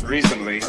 recently,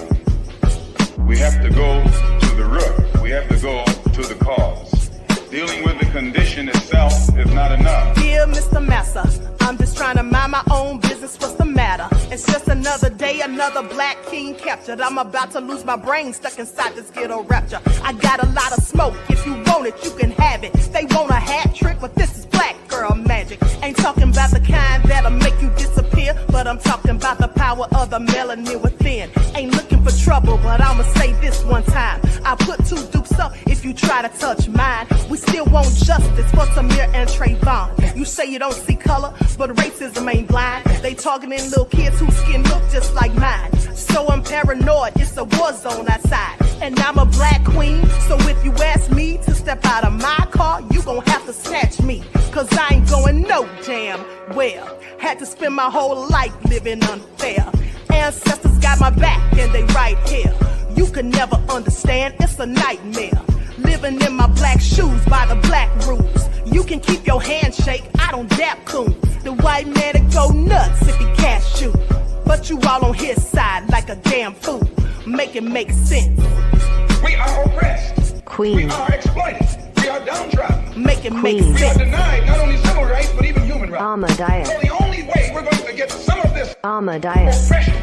we have to go to the root. We have to go to the cause. Dealing with the condition itself is not enough. Dear Mr. Massa, I'm just trying to mind my own business. What's the matter? It's just another day, another black king captured. I'm about to lose my brain, stuck inside this ghetto rapture. I got a lot of smoke. If you want it, you can have it. They want a hat trick, but this is black girl magic. Ain't talking about the kind that'll make you disappear, but I'm talking about the power of the melanin within. Ain't looking for trouble, but I'ma say this one time. I put two dukes up if you try to touch mine. We still want justice for Samir and Trayvon. You say you don't see color, but racism ain't blind. They targeting little kids whose skin look just like mine. So I'm paranoid, it's a war zone outside. And I'm a black queen, so if you ask me to step out of my car, you gon' have to snatch me. Cause I ain't going no damn well. Had to spend my whole life living unfair. Ancestors got my back and they right here. You can never understand, it's a nightmare. Living in my black shoes by the black rules. You can keep your handshake, I don't dap coon. The white man to go nuts if he cash you. But you all on his side like a damn fool. Make it make sense. We are oppressed. Queen. We are exploited. We are downtrodden. Make it make Queen. We are sense. denied not only civil rights, but even human rights. Ahmadiyyah. So the only way we're going to get some of this Ahmadiyyah. oppression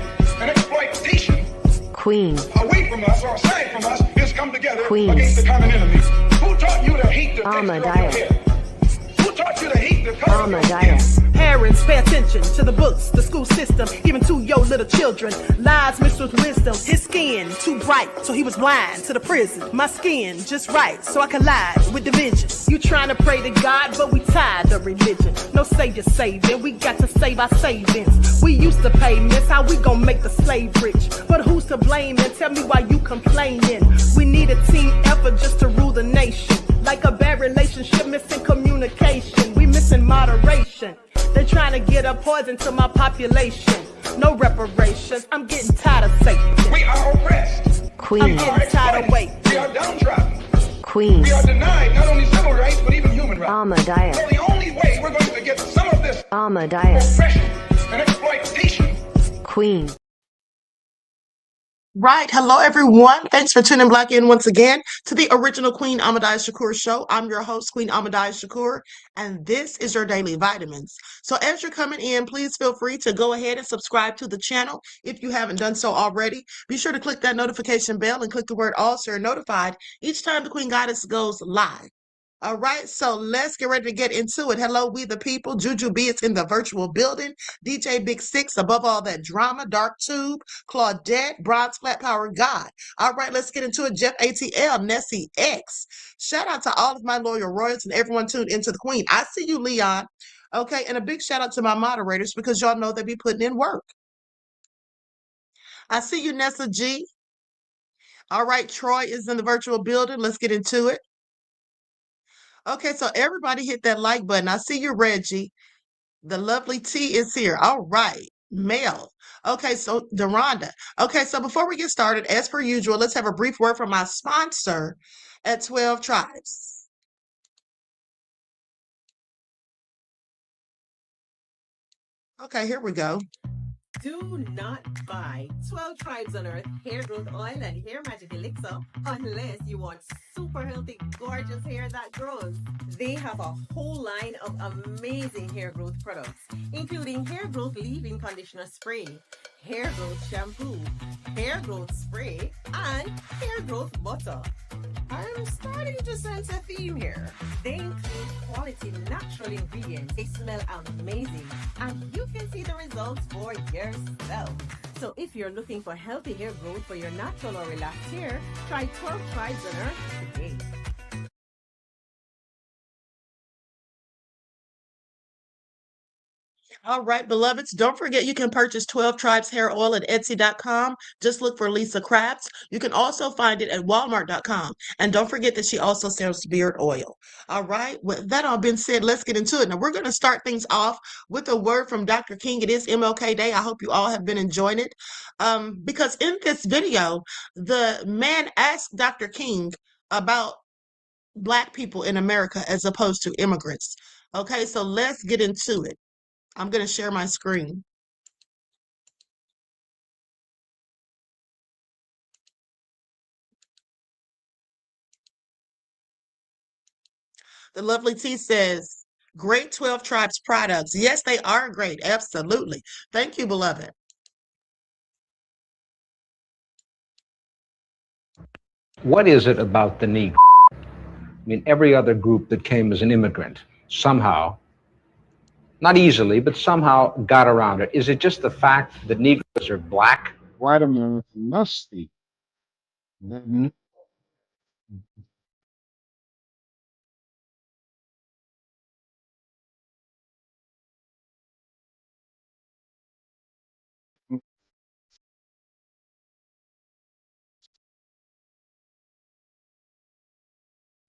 and exploitation Queen. away from us or aside from us is come together Queen. against the common enemy. Who taught you to hate the texture of your Ahmadiyyah. hair? Who taught you to hate the color of your skin? Ahmadiyyah. Parents, pay attention to the books, the school system, even to your little children. Lies mixed with wisdom. His skin too bright, so he was blind to the prison. My skin just right, so I collide with division. You trying to pray to God, but we tired of religion. No savior saving, we got to save our savings. We used to pay miss, how we gon' make the slave rich? But who's to blame, and tell me why you complaining? We need a team effort just to rule the nation. Like a bad relationship, missing communication. We missing moderation. They're trying to get a poison to my population. No reparations. I'm getting tired of Satan. We are oppressed. I'm Queen. getting tired of waiting. We are downtrodden. Queen. We are denied not only civil rights, but even human rights. Ahmadiyyah. So the only way we're going to get some of this Ahmadiyyah. oppression and exploitation. Queen. Right. Hello, everyone. Thanks for tuning back in once again to the original Queen Ahmadiyyah Shakur show. I'm your host, Queen Ahmadiyyah Shakur, and this is your daily vitamins. So as you're coming in, please feel free to go ahead and subscribe to the channel if you haven't done so already. Be sure to click that notification bell and click the word all so you're notified each time the Queen Goddess goes live. All right, so let's get ready to get into it. Hello, we the people. Juju B is in the virtual building. DJ Big Six, above all that drama. Dark Tube, Claudette, Bronze Flat Power God. All right, let's get into it. Jeff ATL, Nessie X. Shout out to all of my loyal royals and everyone tuned into the Queen. I see you, Leon. Okay, and a big shout out to my moderators because y'all know they be putting in work. I see you, Nessa G. All right, Troy is in the virtual building. Let's get into it. Okay, so everybody hit that like button. I see you, Reggie. The lovely T is here. All right. Mel. Okay, so Deronda. Okay, so before we get started, as per usual, let's have a brief word from my sponsor at 12 Tribes. Okay, here we go. Do not buy 12 Tribes on Earth hair growth oil and hair magic elixir unless you want super healthy, gorgeous hair that grows. They have a whole line of amazing hair growth products, including hair growth leave-in conditioner spray, hair growth shampoo, hair growth spray, and hair growth butter. I'm starting to sense a theme here. They include quality natural ingredients. They smell amazing, and you can see the results for yourself. So if you're looking for healthy hair growth for your natural or relaxed hair, try 12 Tribes on Earth today. All right, beloveds, don't forget you can purchase 12 Tribes hair oil at Etsy.com. Just look for Lisa Crafts. You can also find it at Walmart.com. And don't forget that she also sells beard oil. All right, with that all being said, let's get into it. Now, we're going to start things off with a word from Dr. King. It is MLK Day. I hope you all have been enjoying it. Because in this video, the man asked Dr. King about Black people in America as opposed to immigrants. Okay, so let's get into it. I'm going to share my screen. The lovely T says, great 12 Tribes products. Yes, they are great. Absolutely. Thank you, beloved. What is it about the Negro? I mean, every other group that came as an immigrant somehow, not easily, but somehow got around it. Is it just the fact that Negroes are black? White American must be. Mhm.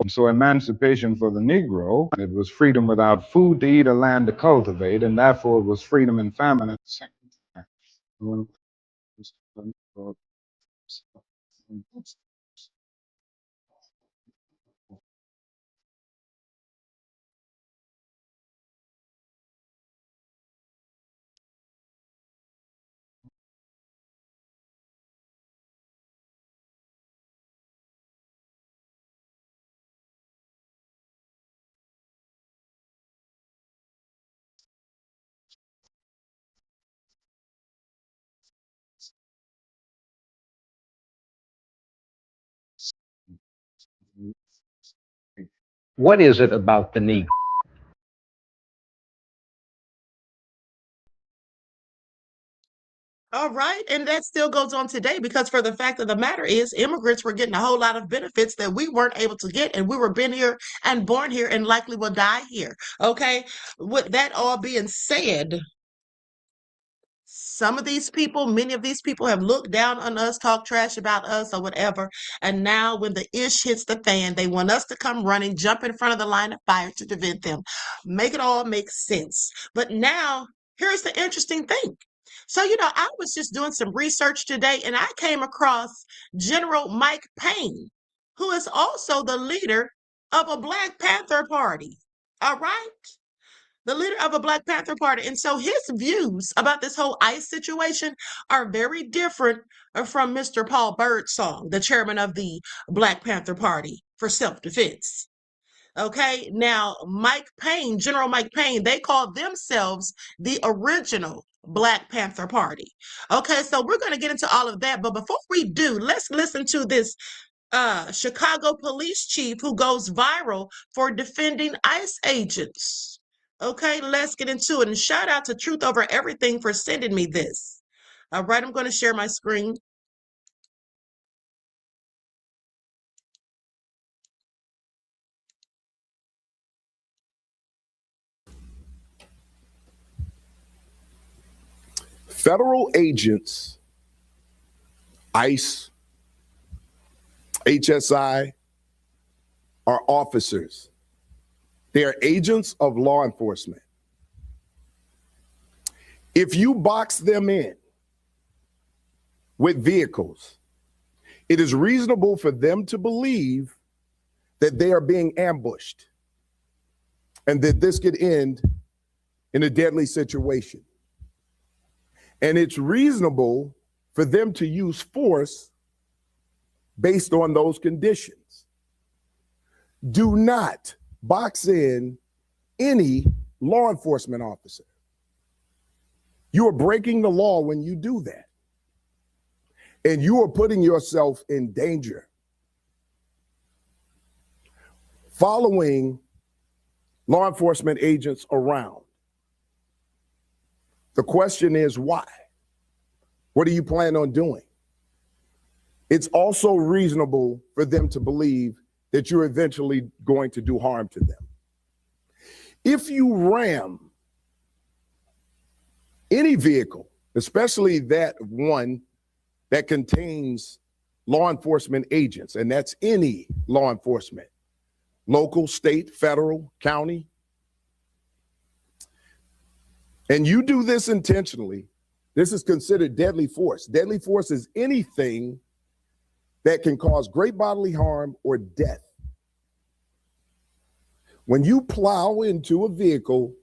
So emancipation for the Negro, it was freedom without food to eat or land to cultivate, and therefore it was freedom in famine at the same time. What is it about the Negro? All right. And that still goes on today because for the fact of the matter is immigrants were getting a whole lot of benefits that we weren't able to get. And we were been here and born here and likely will die here. Okay. With that all being said, some of these people, many of these people have looked down on us, talked trash about us or whatever. And now when the ish hits the fan, they want us to come running, jump in front of the line of fire to prevent them. Make it all make sense. But now here's the interesting thing. So, I was just doing some research today and I came across General Mike Payne, who is also the leader of a Black Panther Party. All right? The leader of a Black Panther Party. And so his views about this whole ICE situation are very different from Mr. Paul Birdsong, the chairman of the Black Panther Party for self-defense. Okay, now Mike Payne, General Mike Payne, they call themselves the original Black Panther Party. Okay, so we're going to get into all of that. But before we do, let's listen to this Chicago police chief who goes viral for defending ICE agents. Okay, let's get into it. And shout out to Truth Over Everything for sending me this. All right, I'm going to share my screen. Federal agents, ICE, HSI, are officers. They are agents of law enforcement. If you box them in with vehicles, it is reasonable for them to believe that they are being ambushed and that this could end in a deadly situation. And it's reasonable for them to use force based on those conditions. Do not box in any law enforcement officer. You are breaking the law when you do that. And you are putting yourself in danger. Following law enforcement agents around. The question is why? What do you plan on doing? It's also reasonable for them to believe that you're eventually going to do harm to them. If you ram any vehicle, especially that one that contains law enforcement agents, and that's any law enforcement, local, state, federal, county, and you do this intentionally, this is considered deadly force. Deadly force is anything that can cause great bodily harm or death. When you plow into a vehicle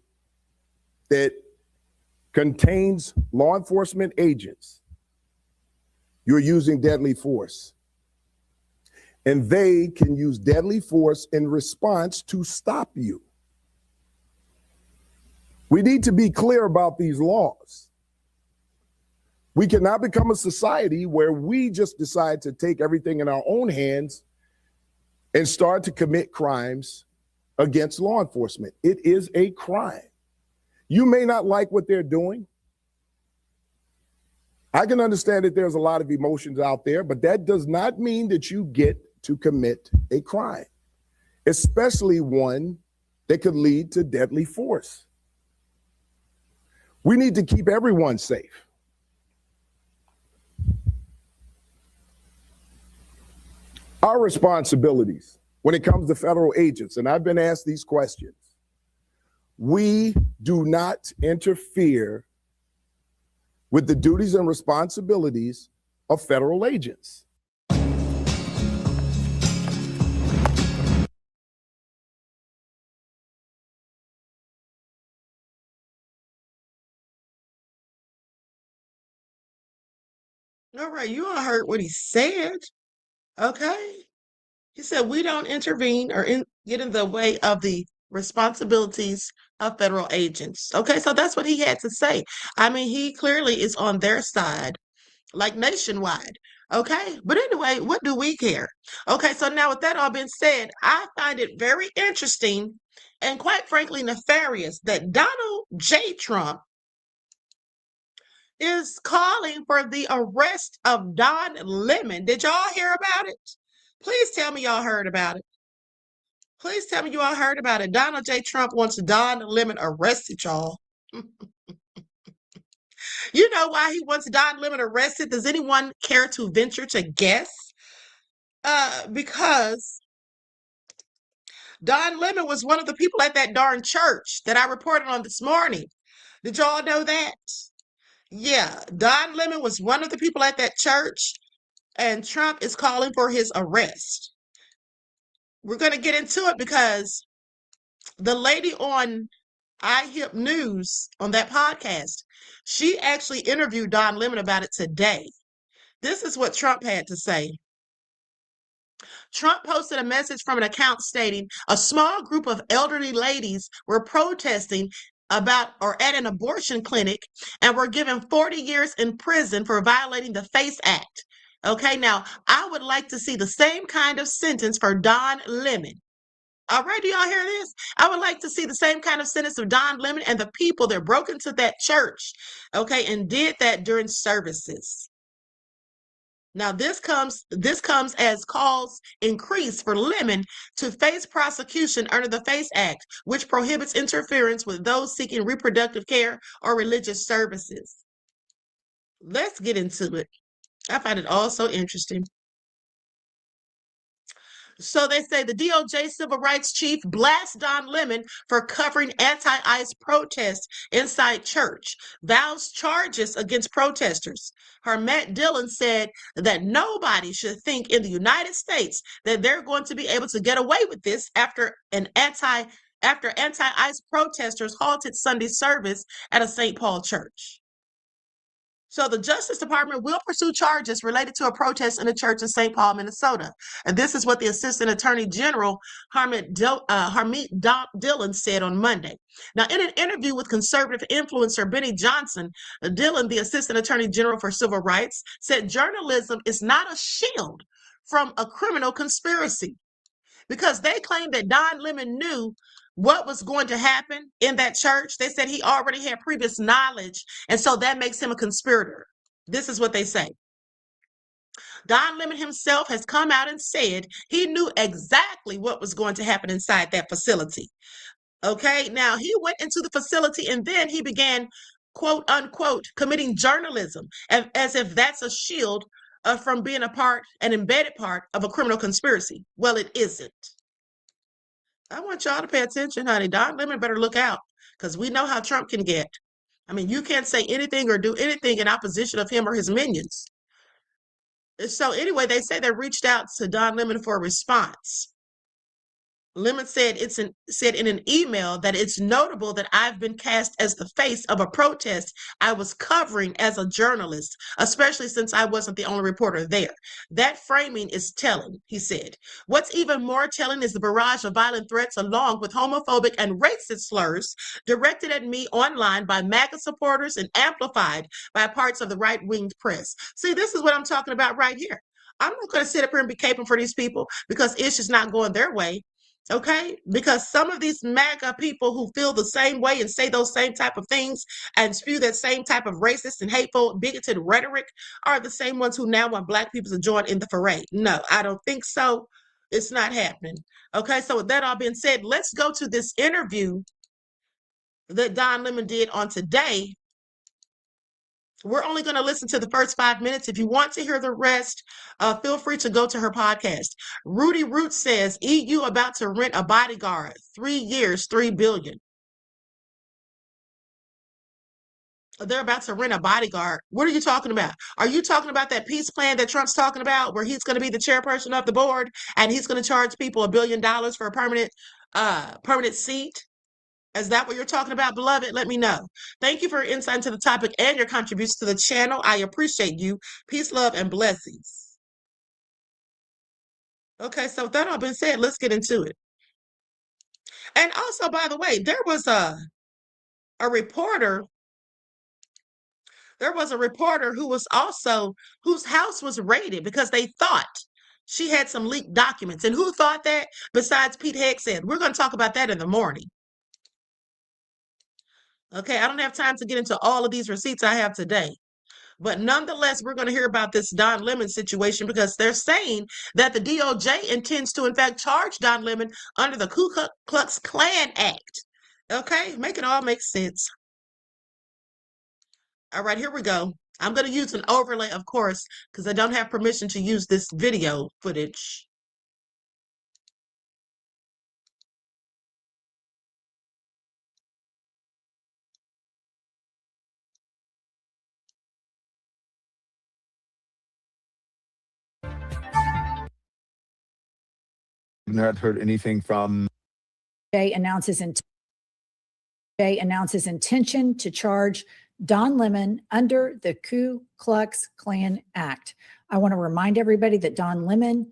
that contains law enforcement agents, you're using deadly force. and they can use deadly force in response to stop you. We need to be clear about these laws. We cannot become a society where we just decide to take everything in our own hands and start to commit crimes against law enforcement. It is a crime. You may not like what they're doing. I can understand that there's a lot of emotions out there, but that does not mean that you get to commit a crime, especially one that could lead to deadly force. We need to keep everyone safe. Our responsibilities when it comes to federal agents, and I've been asked these questions, we do not interfere with the duties and responsibilities of federal agents. All right, you all heard what he said. Okay. He said we don't intervene or get in the way of the responsibilities of federal agents. Okay, so that's what he had to say. I mean, he clearly is on their side, like nationwide. Okay, but anyway, what do we care? Okay, so now with that all being said, I find it very interesting and quite frankly nefarious that Donald J. Trump is calling for the arrest of Don Lemon. Did y'all hear about it? Please tell me y'all heard about it. Please tell me you all heard about it. Donald J. Trump wants Don Lemon arrested, y'all. You know why he wants Don Lemon arrested? Does anyone care to venture to guess? Because Don Lemon was one of the people at that darn church that I reported on this morning. Did y'all know that? Yeah, Don Lemon was one of the people at that church, and Trump is calling for his arrest. We're going to get into it because the lady on iHip News on that podcast, she actually interviewed Don Lemon about it today. This is what Trump had to say. Trump posted a message from an account stating a small group of elderly ladies were protesting about or at an abortion clinic and were given 40 years in prison for violating the FACE Act. Okay, now I would like to see the same kind of sentence for Don Lemon. All right, do y'all hear this? I would like to see the same kind of sentence of Don Lemon and the people that broke into that church, okay, and did that during services. Now, this comes as calls increase for Lemon to face prosecution under the FACE Act, which prohibits interference with those seeking reproductive care or religious services. Let's get into it. I find it all so interesting. So they say the DOJ civil rights chief blasts Don Lemon for covering anti-ICE protests inside church, vows charges against protesters. Ahmadiyyah Dillon said that nobody should think in the United States that they're going to be able to get away with this after anti-ICE protesters halted Sunday service at a St. Paul church. So the Justice Department will pursue charges related to a protest in a church in St. Paul, Minnesota. And this is what the Assistant Attorney General, Ahmadiyyah Dillon, said on Monday. Now, in an interview with conservative influencer Benny Johnson, Dillon, the Assistant Attorney General for Civil Rights, said journalism is not a shield from a criminal conspiracy because they claim that Don Lemon knew what was going to happen in that church. They said he already had previous knowledge, and so that makes him a conspirator. This is what they say. Don Lemon himself has come out and said he knew exactly what was going to happen inside that facility. Okay, now he went into the facility and then he began, quote unquote, committing journalism as if that's a shield from being an embedded part of a criminal conspiracy. Well, it isn't. I want y'all to pay attention, honey. Don Lemon better look out because we know how Trump can get. I mean, you can't say anything or do anything in opposition of him or his minions. So anyway, they say they reached out to Don Lemon for a response. Lemon said said in an email that it's notable that I've been cast as the face of a protest I was covering as a journalist, especially since I wasn't the only reporter there. That framing is telling, he said. What's even more telling is the barrage of violent threats along with homophobic and racist slurs directed at me online by MAGA supporters and amplified by parts of the right-winged press. See, this is what I'm talking about right here. I'm not going to sit up here and be caping for these people because it's just not going their way. Okay, because some of these MAGA people who feel the same way and say those same type of things and spew that same type of racist and hateful, bigoted rhetoric are the same ones who now want Black people to join in the foray. No, I don't think so. It's not happening. Okay, so with that all being said, let's go to this interview that Don Lemon did on today. We're only going to listen to the first 5 minutes. If you want to hear the rest, feel free to go to her podcast. Rudy Root says, EU about to rent a bodyguard. 3 years, $3 billion. They're about to rent a bodyguard. What are you talking about? Are you talking about that peace plan that Trump's talking about, where he's going to be the chairperson of the board and he's going to charge people $1 billion for a permanent seat? Is that what you're talking about, beloved? Let me know. Thank you for your insight into the topic and your contributions to the channel. I appreciate you. Peace, love, and blessings. Okay, so with that all been said, let's get into it. And also, by the way, there was a reporter. There was a reporter whose house was raided because they thought she had some leaked documents. And who thought that? Besides Pete Hegseth. We're going to talk about that in the morning. Okay, I don't have time to get into all of these receipts I have today. But nonetheless, we're going to hear about this Don Lemon situation because they're saying that the DOJ intends to, in fact, charge Don Lemon under the Ku Klux Klan Act. Okay, make it all make sense. All right, here we go. I'm going to use an overlay, of course, because I don't have permission to use this video footage. Not heard anything from. Announces intention to charge Don Lemon under the Ku Klux Klan Act. I want to remind everybody that Don Lemon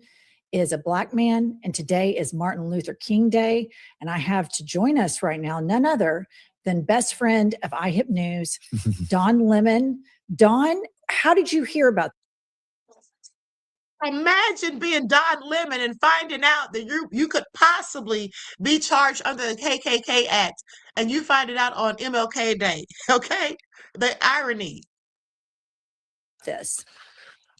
is a Black man, and today is Martin Luther King Day. And I have to join us right now none other than best friend of iHip News, Don Lemon. Don, how did you hear about Imagine being Don Lemon and finding out that you could possibly be charged under the KKK Act, and you find it out on MLK Day. Okay, the irony. this?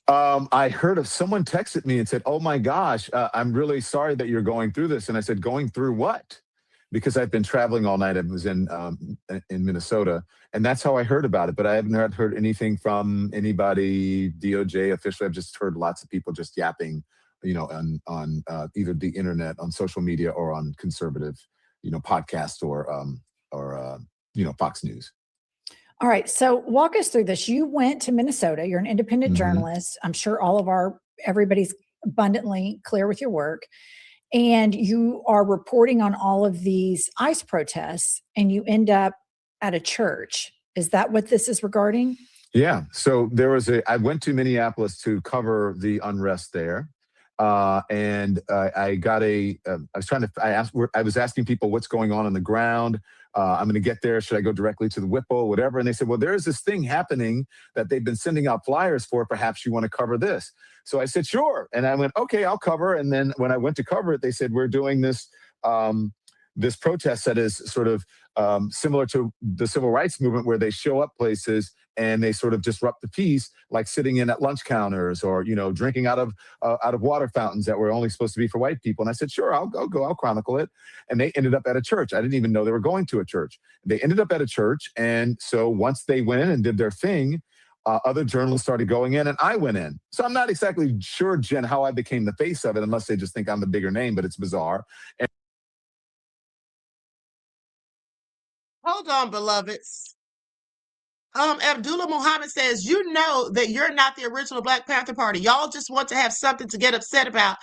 I heard of someone texted me and said, "Oh my gosh, I'm really sorry that you're going through this." And I said, "Going through what?" Because I've been traveling all night. I was in Minnesota, and that's how I heard about it. But I have not heard anything from anybody, DOJ officially. I've just heard lots of people just yapping, on either the internet, on social media, or on conservative, podcasts or Fox News. All right. So walk us through this. You went to Minnesota. You're an independent journalist. I'm sure everybody's abundantly clear with your work. And you are reporting on all of these ICE protests, and you end up at a church. Is that what this is regarding? Yeah. So I went to Minneapolis to cover the unrest there. And I was asking people what's going on the ground. I'm going to get there. Should I go directly to the Whipple, whatever? And they said, well, there's this thing happening that they've been sending out flyers for. Perhaps you want to cover this. So I said, sure. And I went, okay, I'll cover. And then when I went to cover it, they said, we're doing this protest that is sort of similar to the civil rights movement, where they show up places and they sort of disrupt the peace, like sitting in at lunch counters or, drinking out of water fountains that were only supposed to be for white people. And I said, sure, I'll go, I'll chronicle it. And they ended up at a church. I didn't even know they were going to a church. They ended up at a church. And so once they went in and did their thing, other journalists started going in, and I went in. So I'm not exactly sure, Jen, how I became the face of it, unless they just think I'm the bigger name, but it's bizarre. Hold on, beloveds. Abdullah Muhammad says, you know that you're not the original Black Panther Party. Y'all just want to have something to get upset about.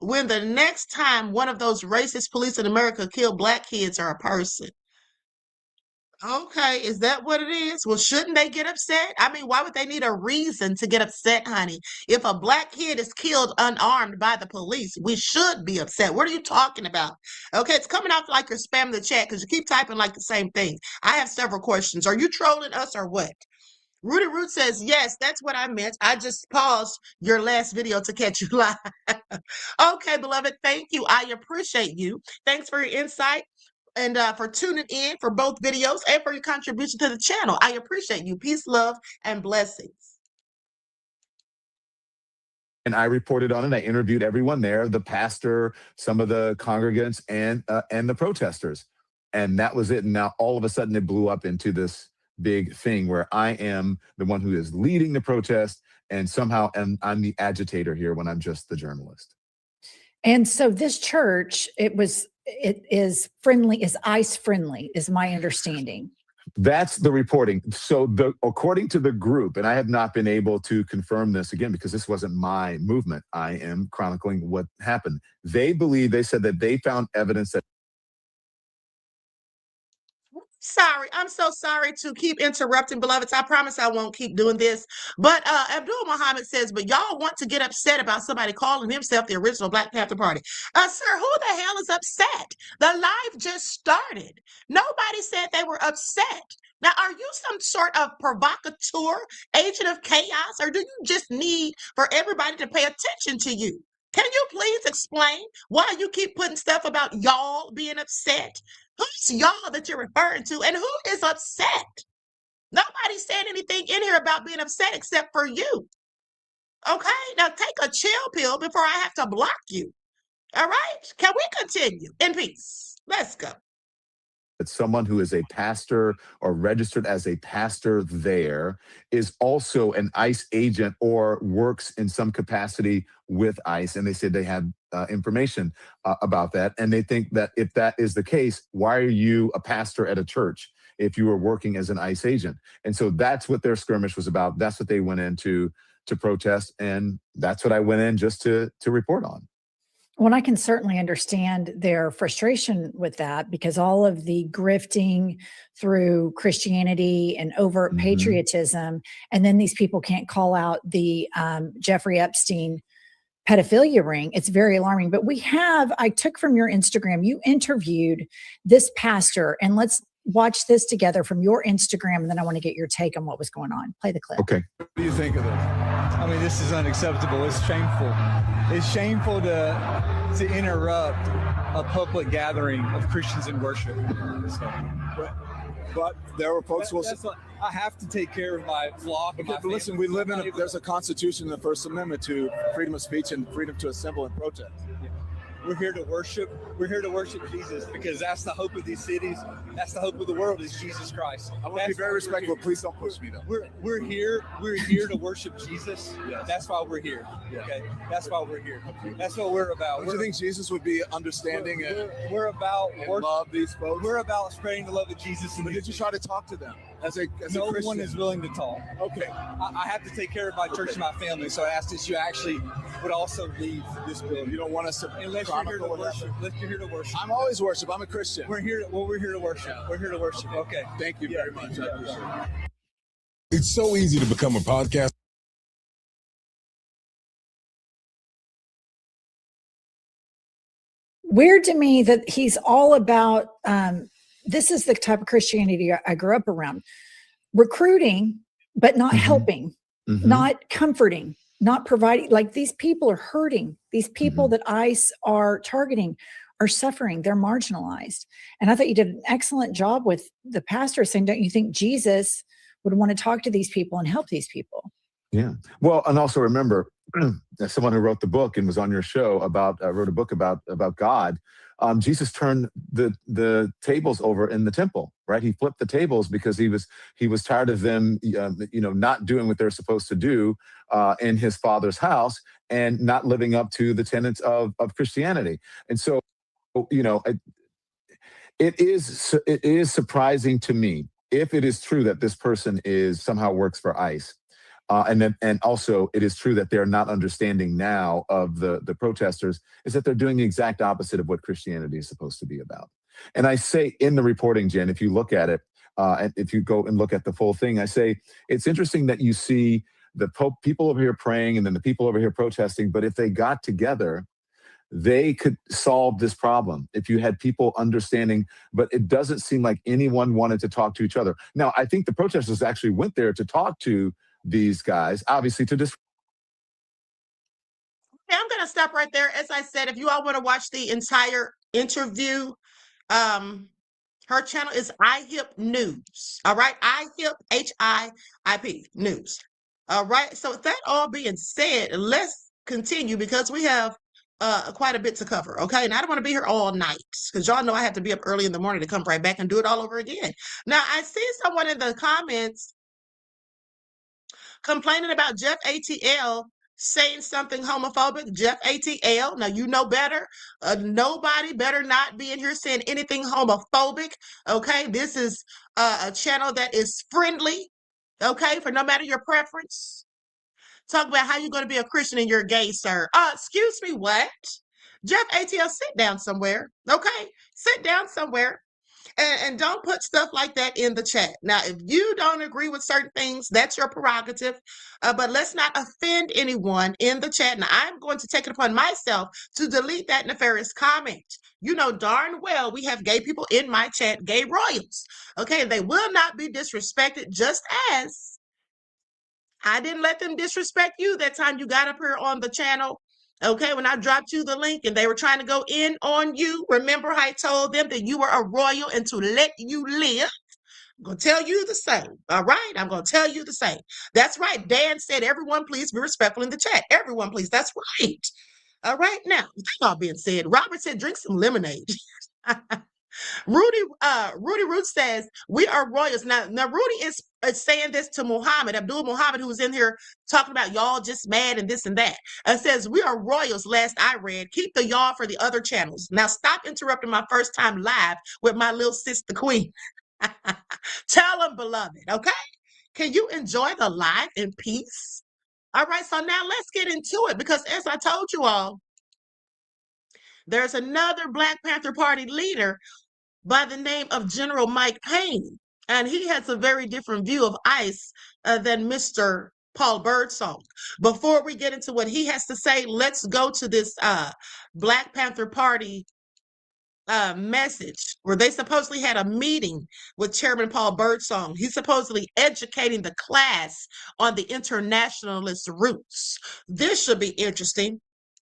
when the next time one of those racist police in America kill black kids or a person. Okay, is that what it is? Well, shouldn't they get upset? I mean, why would they need a reason to get upset, honey? If a black kid is killed unarmed by the police, we should be upset. What are you talking about? Okay, it's coming off like you're spamming the chat because you keep typing like the same thing. I have several questions. Are you trolling us or what? Rudy Root says, yes, that's what I meant. I just paused your last video to catch you live. Okay, beloved, thank you. I appreciate you. Thanks for your insight and for tuning in for both videos and for your contribution to the channel. I appreciate you. Peace, love, and blessings. And I reported on it. I interviewed everyone there, the pastor, some of the congregants, and the protesters. And that was it. And now all of a sudden it blew up into this big thing where I am the one who is leading the protest, and somehow I'm the agitator here when I'm just the journalist. And so this church, it is friendly, is ICE friendly, is my understanding. That's the reporting. So according to the group, and I have not been able to confirm this again because this wasn't my movement. I am chronicling what happened. They said that they found evidence that. Sorry, I'm so sorry to keep interrupting, beloveds. I promise I won't keep doing this. But Abdul Muhammad says, but y'all want to get upset about somebody calling himself the original Black Panther Party. Sir, who the hell is upset? The live just started. Nobody said they were upset. Now, are you some sort of provocateur, agent of chaos, or do you just need for everybody to pay attention to you? Can you please explain why you keep putting stuff about y'all being upset? Who's y'all that you're referring to, and who is upset? Nobody said anything in here about being upset except for you. Okay, now take a chill pill before I have to block you. All right, can we continue in peace? Let's go. That someone who is a pastor or registered as a pastor there is also an ICE agent or works in some capacity with ICE. And they said they had information about that. And they think that if that is the case, why are you a pastor at a church if you were working as an ICE agent? And so that's what their skirmish was about. That's what they went in to protest. And that's what I went in just to report on. Well, I can certainly understand their frustration with that, because all of the grifting through Christianity and overt patriotism, and then these people can't call out the Jeffrey Epstein pedophilia ring. It's very alarming. But I took from your Instagram, you interviewed this pastor, and let's watch this together from your Instagram, and then I want to get your take on what was going on. Play the clip. Okay. What do you think of this? I mean, this is unacceptable. It's shameful. It's shameful to interrupt a public gathering of Christians in worship. But there were folks who will. I have to take care of my flock. Okay, but listen, we live in there's a constitution in the First Amendment to freedom of speech and freedom to assemble and protest. Yeah. We're here to worship. We're here to worship Jesus, because that's the hope of these cities. That's the hope of the world, is Jesus Christ. I want to be very respectful. Please don't push me, though. We're here to worship Jesus. Yes. That's why we're here. Yeah. Okay. That's why we're here. That's what we're about. Don't you think Jesus would be understanding we're about and love these folks? We're about spreading the love of Jesus. But did you try to talk to them as a no Christian? one is willing to talk. Okay. I have to take care of my church and my family, so I asked that you actually would also leave this building. You don't want us to unless you're here to worship. Unless you're here to worship. I'm always worship. I'm a Christian. We're here to worship. We're here to worship. Okay. Thank you very much. I appreciate it. It's so easy to become a podcast. Weird to me that he's all about, this is the type of Christianity I grew up around. Recruiting, but not helping, not comforting, not providing. Like, these people are hurting. These people that ICE are targeting are suffering. They're marginalized. And I thought you did an excellent job with the pastor saying, don't you think Jesus would want to talk to these people and help these people? Yeah. Well, and also remember, as someone who wrote the book and was on your show wrote a book about God, Jesus turned the tables over in the temple, right? He flipped the tables because he was tired of them, not doing what they're supposed to do in his Father's house and not living up to the tenets of Christianity. And so, it is surprising to me, if it is true that this person somehow works for ICE, And also, it is true that they're not understanding now of the protesters is that they're doing the exact opposite of what Christianity is supposed to be about. And I say in the reporting, Jen, if you look at it, and if you go and look at the full thing, I say it's interesting that you see the people over here praying and then the people over here protesting. But if they got together, they could solve this problem if you had people understanding, but it doesn't seem like anyone wanted to talk to each other. Now, I think the protesters actually went there to talk to these guys, obviously to just. Okay, I'm going to stop right there. As I said, if you all want to watch the entire interview, her channel is iHip News. All right, iHip, HIIP News. All right, so with that all being said, let's continue because we have quite a bit to cover. Okay, and I don't want to be here all night because y'all know I have to be up early in the morning to come right back and do it all over again. Now, I see someone in the comments complaining about Jeff ATL saying something homophobic. Jeff ATL, now you know better. Nobody better not be in here saying anything homophobic. Okay, this is a channel that is friendly. Okay, for no matter your preference. Talk about how you're going to be a Christian and you're gay, sir. Excuse me, what? Jeff ATL, sit down somewhere. Okay, sit down somewhere. And don't put stuff like that in the chat. Now, if you don't agree with certain things, that's your prerogative. But let's not offend anyone in the chat. Now, I'm going to take it upon myself to delete that nefarious comment. You know darn well we have gay people in my chat, gay royals. Okay, they will not be disrespected, just as I didn't let them disrespect you that time you got up here on the channel. Okay, when I dropped you the link and they were trying to go in on you, remember I told them that you were a royal and to let you live? I'm going to tell you the same. All right, I'm going to tell you the same. That's right. Dan said, everyone, please be respectful in the chat. Everyone, please. That's right. All right, now, with that all being said, Robert said, drink some lemonade. Rudy Root says we are royals. Now Rudy is saying this to Abdul Muhammad, who was in here talking about y'all just mad and this and that. Says we are royals. Last I read, keep the y'all for the other channels. Now stop interrupting my first time live with my little sister queen. Tell them, beloved. Okay, can you enjoy the live in peace? All right, so now let's get into it because as I told you all, there's another Black Panther Party leader by the name of General Mike Payne. And he has a very different view of ICE than Mr. Paul Birdsong. Before we get into what he has to say, let's go to this Black Panther Party message where they supposedly had a meeting with Chairman Paul Birdsong. He's supposedly educating the class on the internationalist roots. This should be interesting.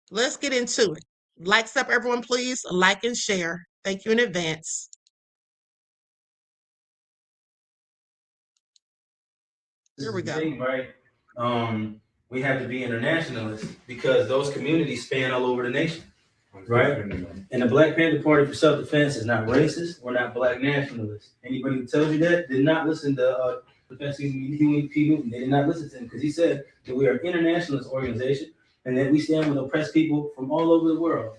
Let's get into it. Likes up, everyone, please. Like and share. Thank you in advance. Here we go. Thing, right? We have to be internationalists because those communities span all over the nation, right? And the Black Panther Party for Self-Defense is not racist. We're not Black nationalists. Anybody who tells you that did not listen to Defense Huey P. Newton. They did not listen to him because he said that we are an internationalist organization and that we stand with oppressed people from all over the world.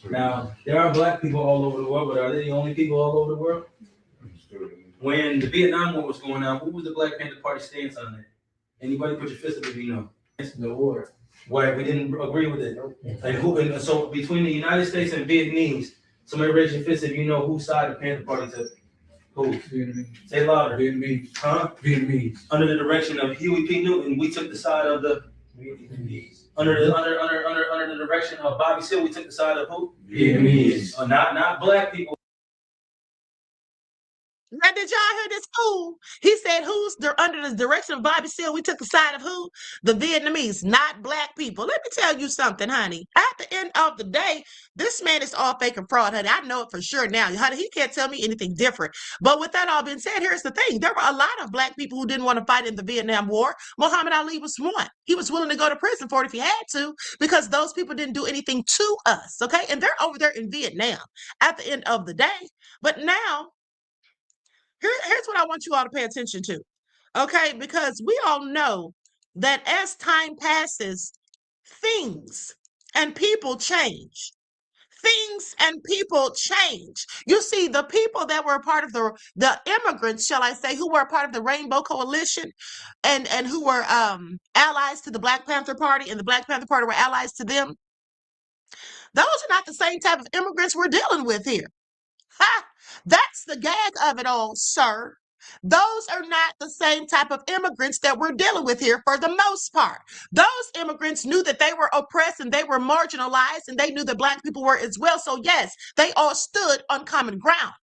Now, there are Black people all over the world, but are they the only people all over the world? When the Vietnam War was going on, what was the Black Panther Party stance on that? Anybody put your fist up if you know. The war. Why we didn't agree with it? And so between the United States and Vietnamese, somebody raise your fist if you know whose side the Panther Party took. Who? Vietnamese. Say louder. Vietnamese. Huh? Vietnamese. Under the direction of Huey P. Newton, we took the side of the Vietnamese. Under the direction of Bobby Seale, we took the side of who? Vietnamese. Not Black people. Now, did y'all hear this fool? He said, under the direction of Bobby Seale, we took the side of who? The Vietnamese, not Black people. Let me tell you something, honey. At the end of the day, this man is all fake and fraud, honey. I know it for sure now. Honey, he can't tell me anything different. But with that all being said, here's the thing. There were a lot of Black people who didn't want to fight in the Vietnam War. Muhammad Ali was one. He was willing to go to prison for it if he had to, because those people didn't do anything to us, okay? And they're over there in Vietnam at the end of the day. But now, here's what I want you all to pay attention to, okay? Because we all know that as time passes, things and people change. things and people change. You see, the people that were a part of the immigrants, shall I say, who were a part of the Rainbow Coalition and who were allies to the Black Panther Party, and the Black Panther Party were allies to them, those are not the same type of immigrants we're dealing with here. Ha! That's the gag of it all, sir. Those are not the same type of immigrants that we're dealing with here for the most part. Those immigrants knew that they were oppressed and they were marginalized, and they knew that Black people were as well. So yes, they all stood on common ground.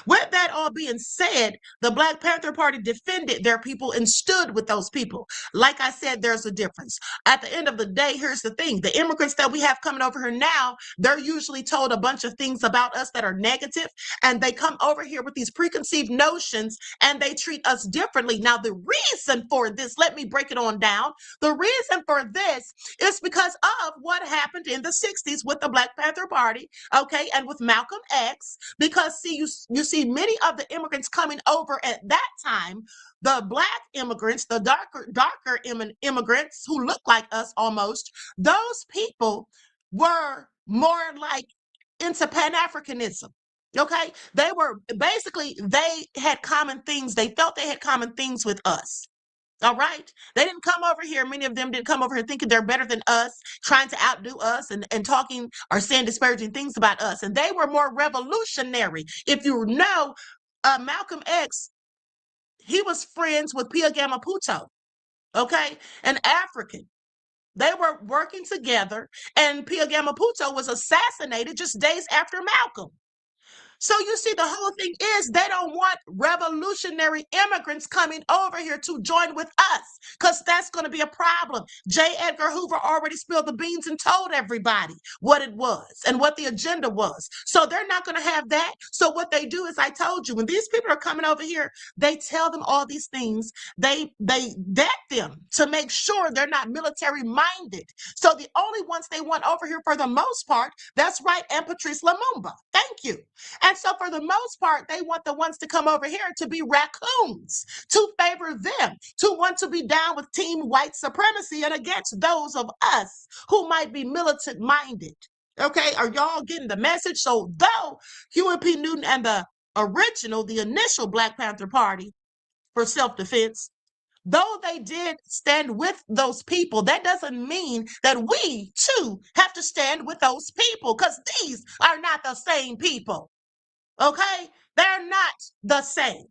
With that all being said, the Black Panther Party defended their people and stood with those people. Like I said, there's a difference. At the end of the day, here's the thing. The immigrants that we have coming over here now, they're usually told a bunch of things about us that are negative, and they come over here with these preconceived notions and they treat us differently. Now, the reason for this, let me break it on down. The reason for this is because of what happened in the 60s with the Black Panther Party, okay, and with Malcolm X, because see, you see many of the immigrants coming over at that time, the Black immigrants, the darker immigrants who look like us almost, those people were more like into Pan-Africanism. Okay, they were basically, they had common things. They felt they had common things with us. All right. They didn't come over here. Many of them didn't come over here thinking they're better than us, trying to outdo us and talking or saying disparaging things about us. And they were more revolutionary. If you know, Malcolm X, he was friends with Pia Gamaputo, okay, an African. They were working together, and Pia Gamaputo was assassinated just days after Malcolm. So you see, the whole thing is they don't want revolutionary immigrants coming over here to join with us, because that's going to be a problem. J. Edgar Hoover already spilled the beans and told everybody what it was and what the agenda was. So they're not going to have that. So what they do is, I told you, when these people are coming over here, they tell them all these things. They vet them to make sure they're not military minded. So the only ones they want over here for the most part, that's right, and Patrice Lumumba. Thank you. And so for the most part, they want the ones to come over here to be raccoons, to favor them, to want to be down with team white supremacy and against those of us who might be militant minded. Okay, are y'all getting the message? So though Huey P. Newton and the initial Black Panther Party for self-defense, though they did stand with those people, that doesn't mean that we too have to stand with those people, because these are not the same people. Okay? They're not the same.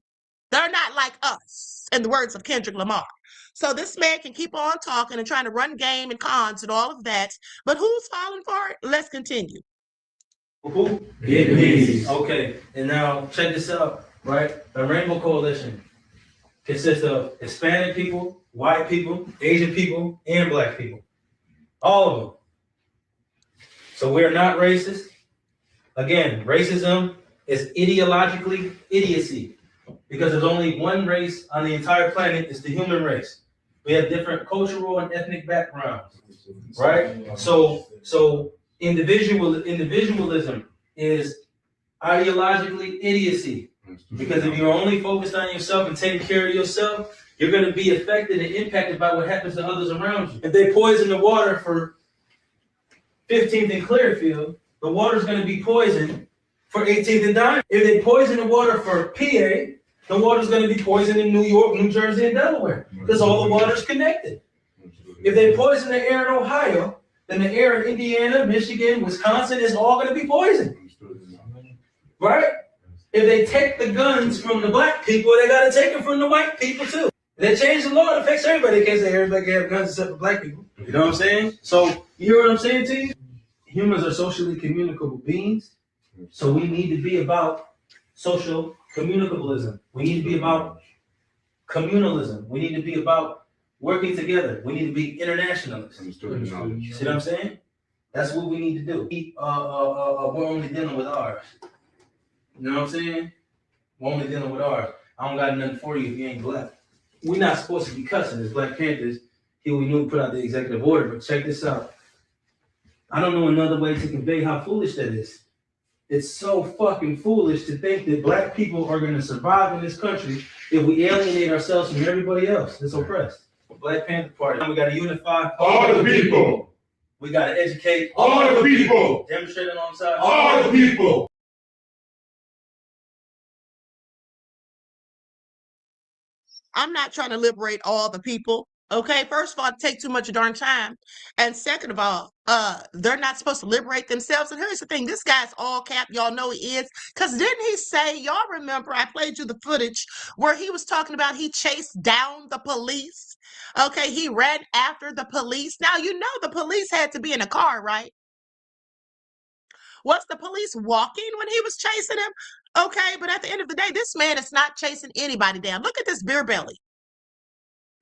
They're not like us, in the words of Kendrick Lamar. So this man can keep on talking and trying to run game and cons and all of that, but who's falling for it? Let's continue. Who? Vietnamese. Okay, and now check this out, right? The Rainbow Coalition consists of Hispanic people, white people, Asian people, and Black people. All of them. So we're not racist. Again, racism is ideologically idiocy, because there's only one race on the entire planet. It's the human race. We have different cultural and ethnic backgrounds, right? So individualism is ideologically idiocy, because if you're only focused on yourself and taking care of yourself, you're going to be affected and impacted by what happens to others around you. If they poison the water for 15th and Clearfield, the water's going to be poisoned for 18th and Diamond. If they poison the water for PA, the water's going to be poisoned in New York, New Jersey, and Delaware, because all the water's connected. If they poison the air in Ohio, then the air in Indiana, Michigan, Wisconsin is all going to be poisoned. Right? If they take the guns from the Black people, they got to take them from the white people too. If they change the law, it affects everybody. They can't say everybody can have guns except for Black people. You know what I'm saying? So, you hear what I'm saying to you? Humans are socially communicable beings. So we need to be about social communicabilism. We need to be about communalism. We need to be about working together. We need to be internationalists. See what I'm saying? That's what we need to do. We're only dealing with ours. You know what I'm saying? We're only dealing with ours. I don't got nothing for you if you ain't Black. We're not supposed to be cussing as Black Panthers. Here we knew put out the executive order, but check this out. I don't know another way to convey how foolish that is. It's so fucking foolish to think that Black people are going to survive in this country if we alienate ourselves from everybody else that's oppressed. Black Panther Party. We got to unify all the people. We got to educate all the people. Demonstrate alongside All the people. I'm not trying to liberate all the people. Okay, first of all, it take too much darn time, and second of all, they're not supposed to liberate themselves. And here's the thing: this guy's all cap. Y'all know he is, because didn't he say? Y'all remember? I played you the footage where he was talking about he chased down the police. Okay, he ran after the police. Now you know the police had to be in a car, right? Was the police walking when he was chasing him? Okay, but at the end of the day, this man is not chasing anybody down. Look at this beer belly.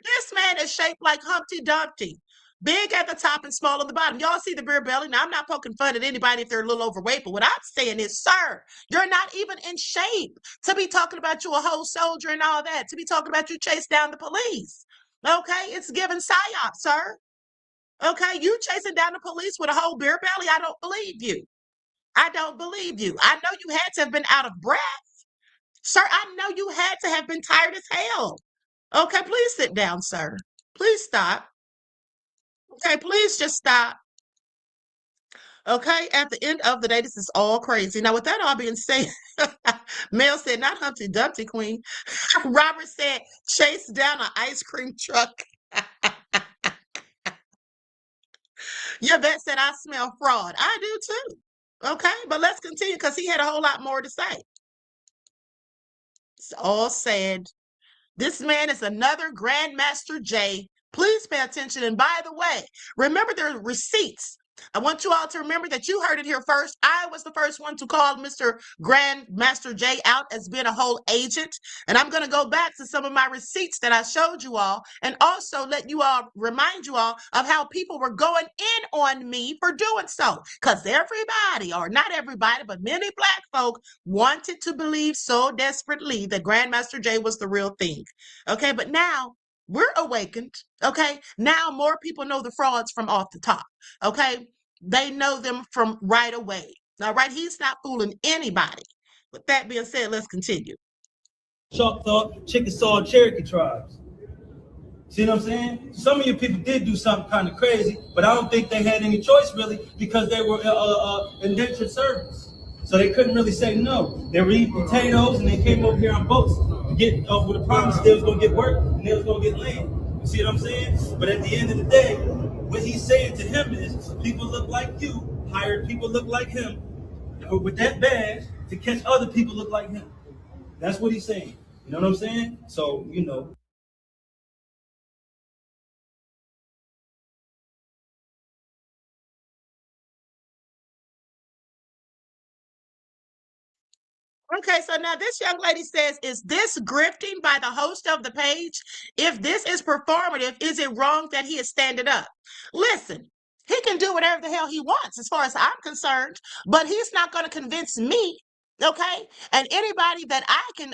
This man is shaped like Humpty Dumpty, big at the top and small on the bottom. Y'all see the beer belly? Now, I'm not poking fun at anybody if they're a little overweight, but what I'm saying is, sir, you're not even in shape to be talking about you a whole soldier and all that, to be talking about you chase down the police. Okay, it's giving psyop, sir. Okay, you chasing down the police with a whole beer belly? I don't believe you. I don't believe you. I know you had to have been out of breath. Sir, I know you had to have been tired as hell. Okay, please sit down, sir. Please stop. Okay, please just stop. Okay, at the end of the day, this is all crazy. Now, with that all being said, Mel said, not Humpty Dumpty, Queen. Robert said, chase down an ice cream truck. Yvette said, I smell fraud. I do too. Okay, but let's continue because he had a whole lot more to say. It's all said. This man is another Grandmaster J. Please pay attention. And by the way, remember there are receipts. I want you all to remember that you heard it here first. I was the first one to call Mr. Grandmaster J out as being a whole agent. And I'm going to go back to some of my receipts that I showed you all and also let you all remind you all of how people were going in on me for doing so. Because everybody, or not everybody, but many Black folk wanted to believe so desperately that Grandmaster J was the real thing. Okay, but now we're awakened. Okay, now more people know the frauds from off the top. Okay, they know them from right away. All right, he's not fooling anybody. With that being said, let's continue. Choctaw, Chickasaw, Cherokee tribes. See what I'm saying? Some of you people did do something kind of crazy, but I don't think they had any choice really because they were indentured servants. So they couldn't really say no. They were eating potatoes and they came over here on boats to get with a promise they was going to get work and they was going to get land. You see what I'm saying? But at the end of the day, what he's saying to him is people look like you, hired people look like him, with that badge to catch other people look like him. That's what he's saying. You know what I'm saying? So, you know. Okay, so now this young lady says, is this grifting by the host of the page? If this is performative, is it wrong that he is standing up? Listen, he can do whatever the hell he wants as far as I'm concerned, but he's not going to convince me, okay? And anybody that I can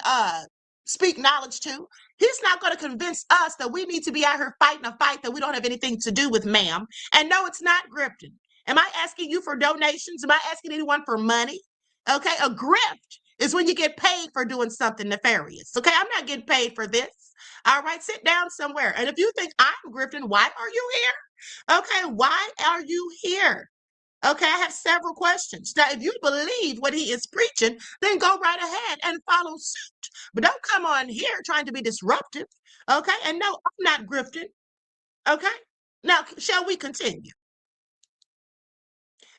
speak knowledge to, he's not going to convince us that we need to be out here fighting a fight that we don't have anything to do with, ma'am. And no, it's not grifting. Am I asking you for donations? Am I asking anyone for money? Okay, a grift is when you get paid for doing something nefarious. Okay, I'm not getting paid for this. All right, sit down somewhere. And if you think I'm grifting, why are you here? Okay, why are you here? Okay, I have several questions. Now, if you believe what he is preaching, then go right ahead and follow suit. But don't come on here trying to be disruptive. Okay, and no, I'm not grifting. Okay, now, shall we continue?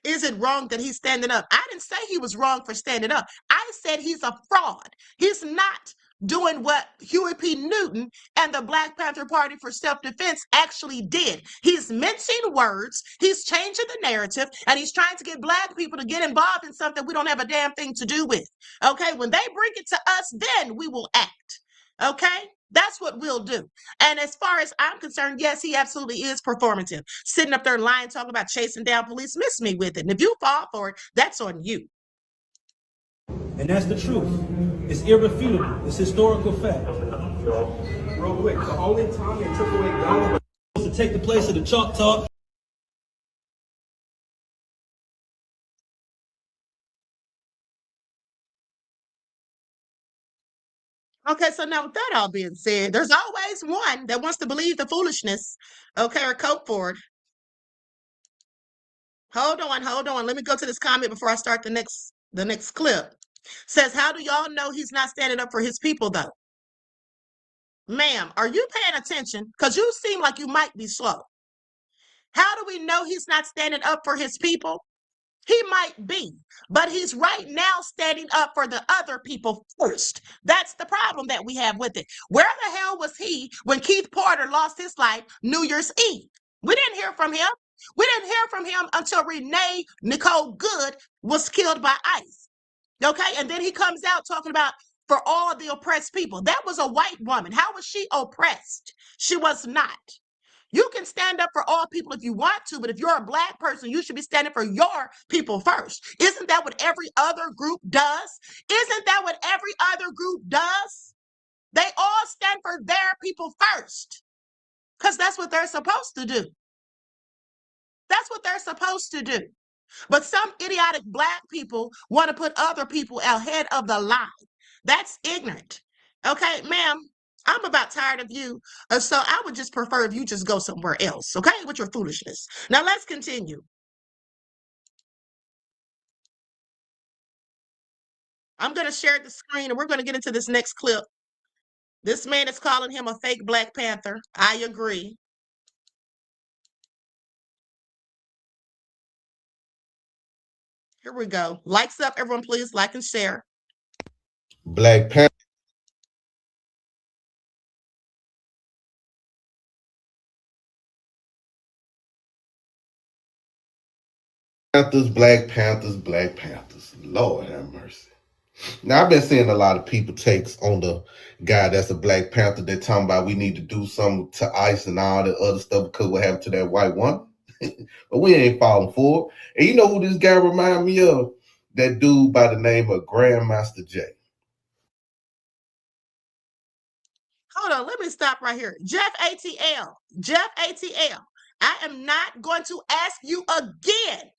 Is it wrong that he's standing up? I didn't say he was wrong for standing up. I said he's a fraud. He's not doing what Huey P. Newton and the Black Panther Party for Self-Defense actually did. He's mincing words, he's changing the narrative, and he's trying to get Black people to get involved in something we don't have a damn thing to do with. Okay, when they bring it to us, then we will act. Okay? That's what we'll do. And as far as I'm concerned, yes, he absolutely is performative. Sitting up there lying, talking about chasing down police, miss me with it. And if you fall for it, that's on you. And that's the truth. It's irrefutable. It's historical fact. Real quick, the only time they took away guns was to take the place of the Choctaw. Okay, so now with that all being said, there's always one that wants to believe the foolishness, okay, or cope for it. Hold on. Let me go to this comment before I start the next clip. Says, how do y'all know he's not standing up for his people though? Ma'am, are you paying attention? Because you seem like you might be slow. How do we know he's not standing up for his people? He might be, but he's right now standing up for the other people first. That's the problem that we have with it. Where the hell was he when Keith Porter lost his life New Year's Eve? We didn't hear from him. We didn't hear from him until Renee Nicole Good was killed by ICE. Okay, and then he comes out talking about for all the oppressed people. That was a white woman. How was she oppressed? She was not. You can stand up for all people if you want to, but if you're a black person, you should be standing for your people first. Isn't that what every other group does? Isn't that what every other group does? They all stand for their people first because that's what they're supposed to do. That's what they're supposed to do. But some idiotic black people want to put other people ahead of the line. That's ignorant. Okay, ma'am, I'm about tired of you. So I would just prefer if you just go somewhere else, okay, with your foolishness. Now let's continue. I'm going to share the screen and we're going to get into this next clip. This man is calling him a fake Black Panther. I agree. Here we go. Likes up, everyone, please like and share. Black Panther. Black Panthers. Lord have mercy. Now, I've been seeing a lot of people takes on the guy that's a Black Panther. They're talking about we need to do something to ICE and all that other stuff because what happened to that white one. But we ain't falling for it. And you know who this guy remind me of? That dude by the name of Grandmaster J. Hold on, let me stop right here. Jeff ATL, I am not going to ask you again.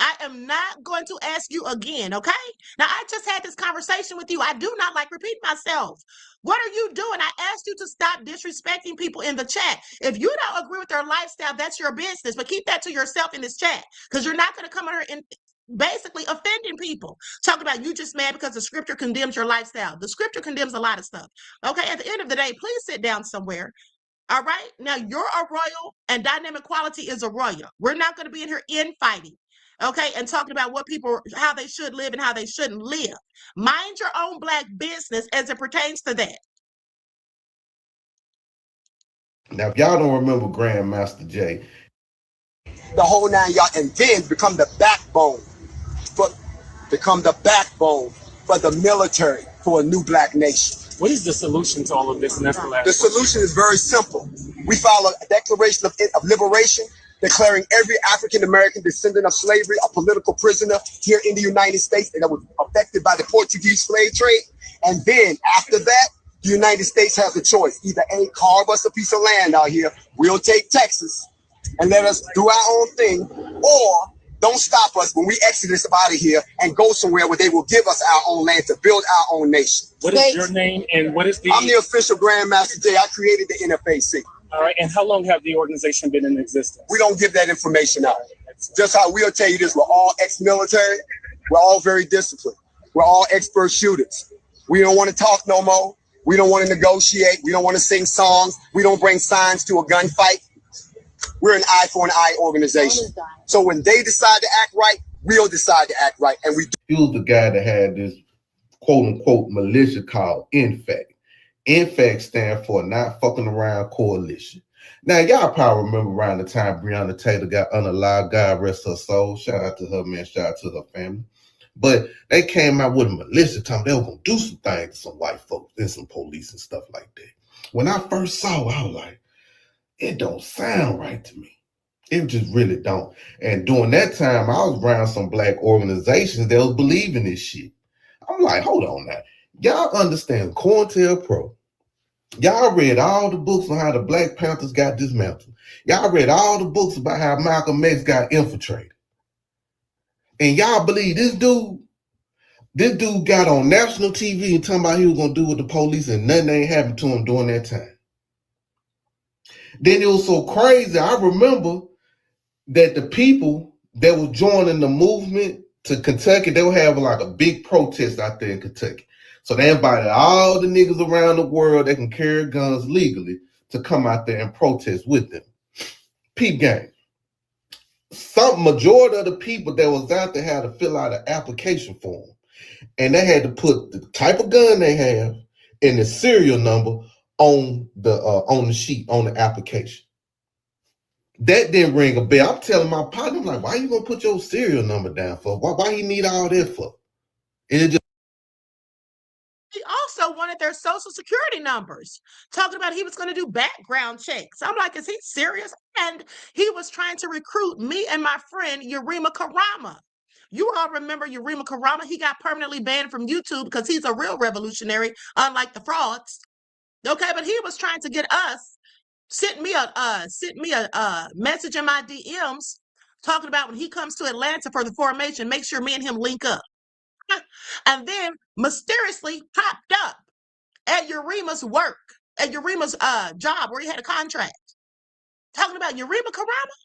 I am not going to ask you again, okay? Now, I just had this conversation with you. I do not like repeating myself. What are you doing? I asked you to stop disrespecting people in the chat. If you don't agree with their lifestyle, that's your business, but keep that to yourself in this chat because you're not going to come on here and basically offending people. Talking about you just mad because the scripture condemns your lifestyle. The scripture condemns a lot of stuff. Okay, at the end of the day, please sit down somewhere. All right, now you're a royal and dynamic quality is a royal. We're not going to be in here infighting. Okay, and talking about what people, how they should live and how they shouldn't live. Mind your own black business as it pertains to that. Now, if y'all don't remember Grandmaster J, the whole 9 yards, and then become the backbone for the military for a new black nation. What is the solution to all of this? And that's the last The solution is very simple. We file a Declaration of Liberation, declaring every African-American descendant of slavery a political prisoner here in the United States and that was affected by the Portuguese slave trade. And then after that, the United States has a choice. Either A, carve us a piece of land out here, we'll take Texas and let us do our own thing, or don't stop us when we exodus out of here and go somewhere where they will give us our own land to build our own nation. What is your name and what is the... I'm the official Grandmaster J. I created the NFAC. All right, and how long have the organization been in existence? We don't give that information out. Just how we'll tell you this, we're all ex-military. We're all very disciplined. We're all expert shooters. We don't want to talk no more. We don't want to negotiate. We don't want to sing songs. We don't bring signs to a gunfight. We're an eye for an eye organization. So when they decide to act right, we'll decide to act right. And we do. He was the guy that had this quote unquote militia called INFAC. INFAC stand for Not Fucking Around Coalition. Now, y'all probably remember around the time Breonna Taylor got unalive, God rest her soul. Shout out to her, man. Shout out to her family. But they came out with a militia time. They were going to do some things to some white folks and some police and stuff like that. When I first saw it, I was like, it don't sound right to me. It just really don't. And during that time, I was around some black organizations that was believing this shit. I'm like, hold on now. Y'all understand COINTELPRO. Y'all read all the books on how the Black Panthers got dismantled. Y'all read all the books about how Malcolm X got infiltrated. And y'all believe this dude got on national TV and talking about he was going to do with the police and nothing ain't happened to him during that time. Then it was so crazy. I remember that the people that was joining the movement to Kentucky, they were having like a big protest out there in Kentucky. So they invited all the niggas around the world that can carry guns legally to come out there and protest with them. Peep game. Some majority of the people that was out there had to fill out an application form, and they had to put the type of gun they have and the serial number on the sheet on the application. That didn't ring a bell. I'm telling my partner, I'm like, why you gonna put your serial number down for? Why you need all that for? And it just He also wanted their social security numbers, talking about he was going to do background checks. I'm like, is he serious? And he was trying to recruit me and my friend Yurima Karama. You all remember Yurima Karama? He got permanently banned from YouTube because he's a real revolutionary, unlike the frauds. Okay, but he was trying to get us, sent me a message in my DMs talking about when he comes to Atlanta for the formation, make sure me and him link up. And then mysteriously popped up at Yurima's work, at Yurima's job where he had a contract, talking about Yurima Karama.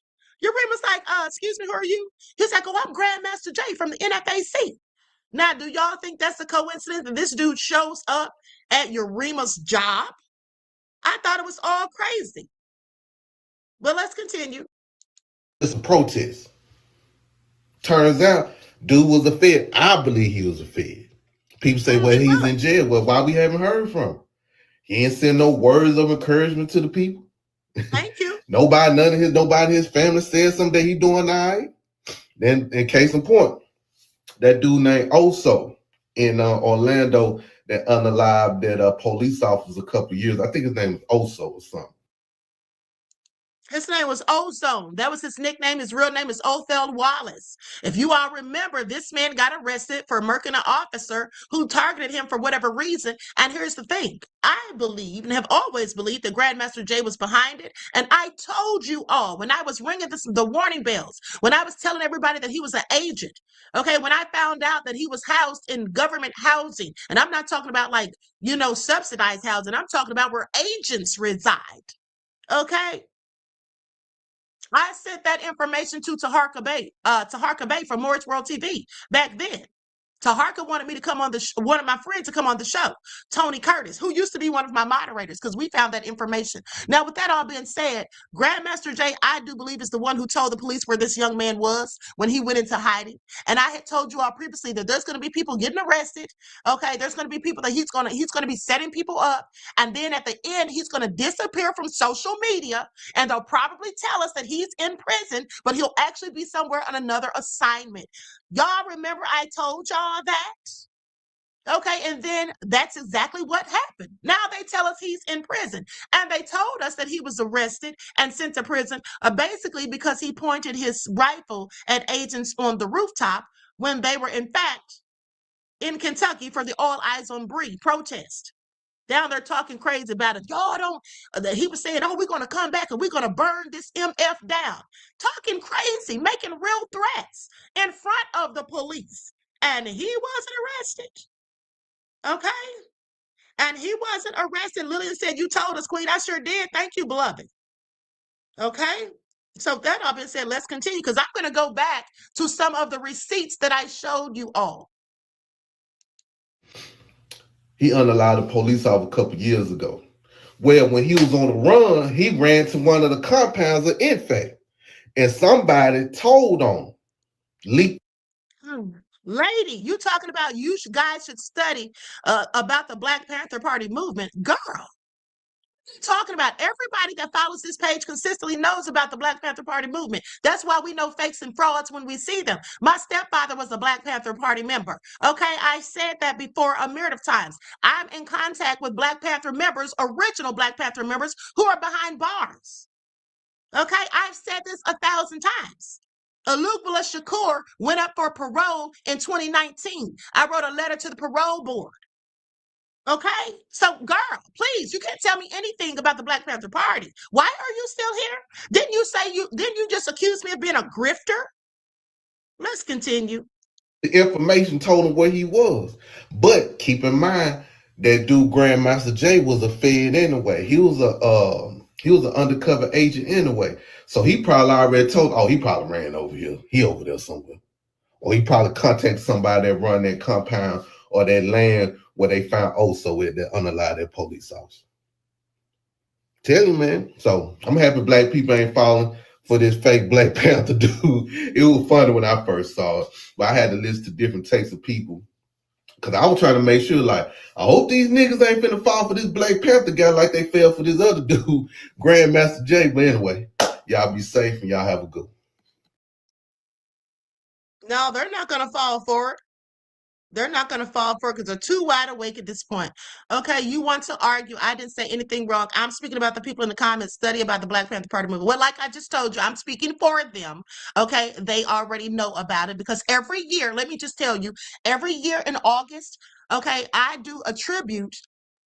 Yurima's like, excuse me, who are you? He's like, oh, I'm Grandmaster J from the NFAC. Now, do y'all think that's a coincidence that this dude shows up at Yurima's job? I thought it was all crazy. But let's continue. it's a protest. Turns out, dude was a Fed. I believe he was a Fed. People say, well, he's in jail. Well, why we haven't heard from him? He ain't send no words of encouragement to the people. Thank you. nobody in his family said something that he doing all right. Then, in case in point, that dude named Oso in Orlando that unalived that police officer a couple years. I think his name was Oso or something. His name was Ozone. That was his nickname. His real name is Othel Wallace. If you all remember, this man got arrested for murking an officer who targeted him for whatever reason. And here's the thing. I believe and have always believed that Grandmaster Jay was behind it. And I told you all when I was ringing the warning bells, when I was telling everybody that he was an agent, okay, when I found out that he was housed in government housing, and I'm not talking about like, subsidized housing. I'm talking about where agents reside, okay? I sent that information to Taharka Bay from Morris World TV back then. Taharka wanted me to come on one of my friends to come on the show, Tony Curtis, who used to be one of my moderators, because we found that information. Now, with that all being said, Grandmaster Jay, I do believe, is the one who told the police where this young man was when he went into hiding. And I had told you all previously that there's going to be people getting arrested. Okay, there's going to be people that he's going to be setting people up, and then at the end he's going to disappear from social media, and they'll probably tell us that he's in prison, but he'll actually be somewhere on another assignment. Y'all remember I told y'all that? Okay, and then that's exactly what happened. Now they tell us he's in prison. And they told us that he was arrested and sent to prison basically because he pointed his rifle at agents on the rooftop when they were, in fact, in Kentucky for the All Eyes on Bree protest. Down there talking crazy about it. Y'all don't, he was saying, oh, we're going to come back and we're going to burn this MF down. Talking crazy, making real threats in front of the police. And he wasn't arrested. Okay? And he wasn't arrested. Lillian said, you told us, Queen. I sure did. Thank you, beloved. Okay? So that all being said, let's continue because I'm going to go back to some of the receipts that I showed you all. He unalived a police officer a couple years ago. Well, when he was on the run, he ran to one of the compounds of Infect, and somebody told on him. Leaked. Lady, you talking about you guys should study about the Black Panther Party movement. Girl, talking about everybody that follows this page consistently knows about the Black Panther Party movement. That's why we know fakes and frauds when we see them. My stepfather was a Black Panther Party member. Okay, I said that before a myriad of times. I'm in contact with Black Panther members, original Black Panther members who are behind bars. Okay, I've said this 1,000 times. Ahmadiyyah Shakur went up for parole in 2019. I wrote a letter to the parole board. Okay, so girl, please, you can't tell me anything about the Black Panther Party. Why are you still here? Didn't you just accuse me of being a grifter? Let's continue. The information told him where he was. But keep in mind that dude Grandmaster Jay was a Fed anyway. He was an undercover agent anyway. So he probably already told, oh, he probably ran over here. He over there somewhere. Or he probably contacted somebody that run that compound or that land where they found Oso with that unalive that police officer. Tell you, man. So I'm happy black people ain't falling for this fake Black Panther dude. It was funny when I first saw it, but I had to listen to different takes of people. Cause I was trying to make sure, like, I hope these niggas ain't finna fall for this Black Panther guy like they fell for this other dude, Grandmaster Jay. But anyway, y'all be safe and y'all have a good one. No, they're not going to fall for it. They're not going to fall for it because they're too wide awake at this point. Okay, you want to argue. I didn't say anything wrong. I'm speaking about the people in the comments study about the Black Panther Party movie. Well, like I just told you, I'm speaking for them. Okay, they already know about it because every year, let me just tell you, every year in August, okay, I do a tribute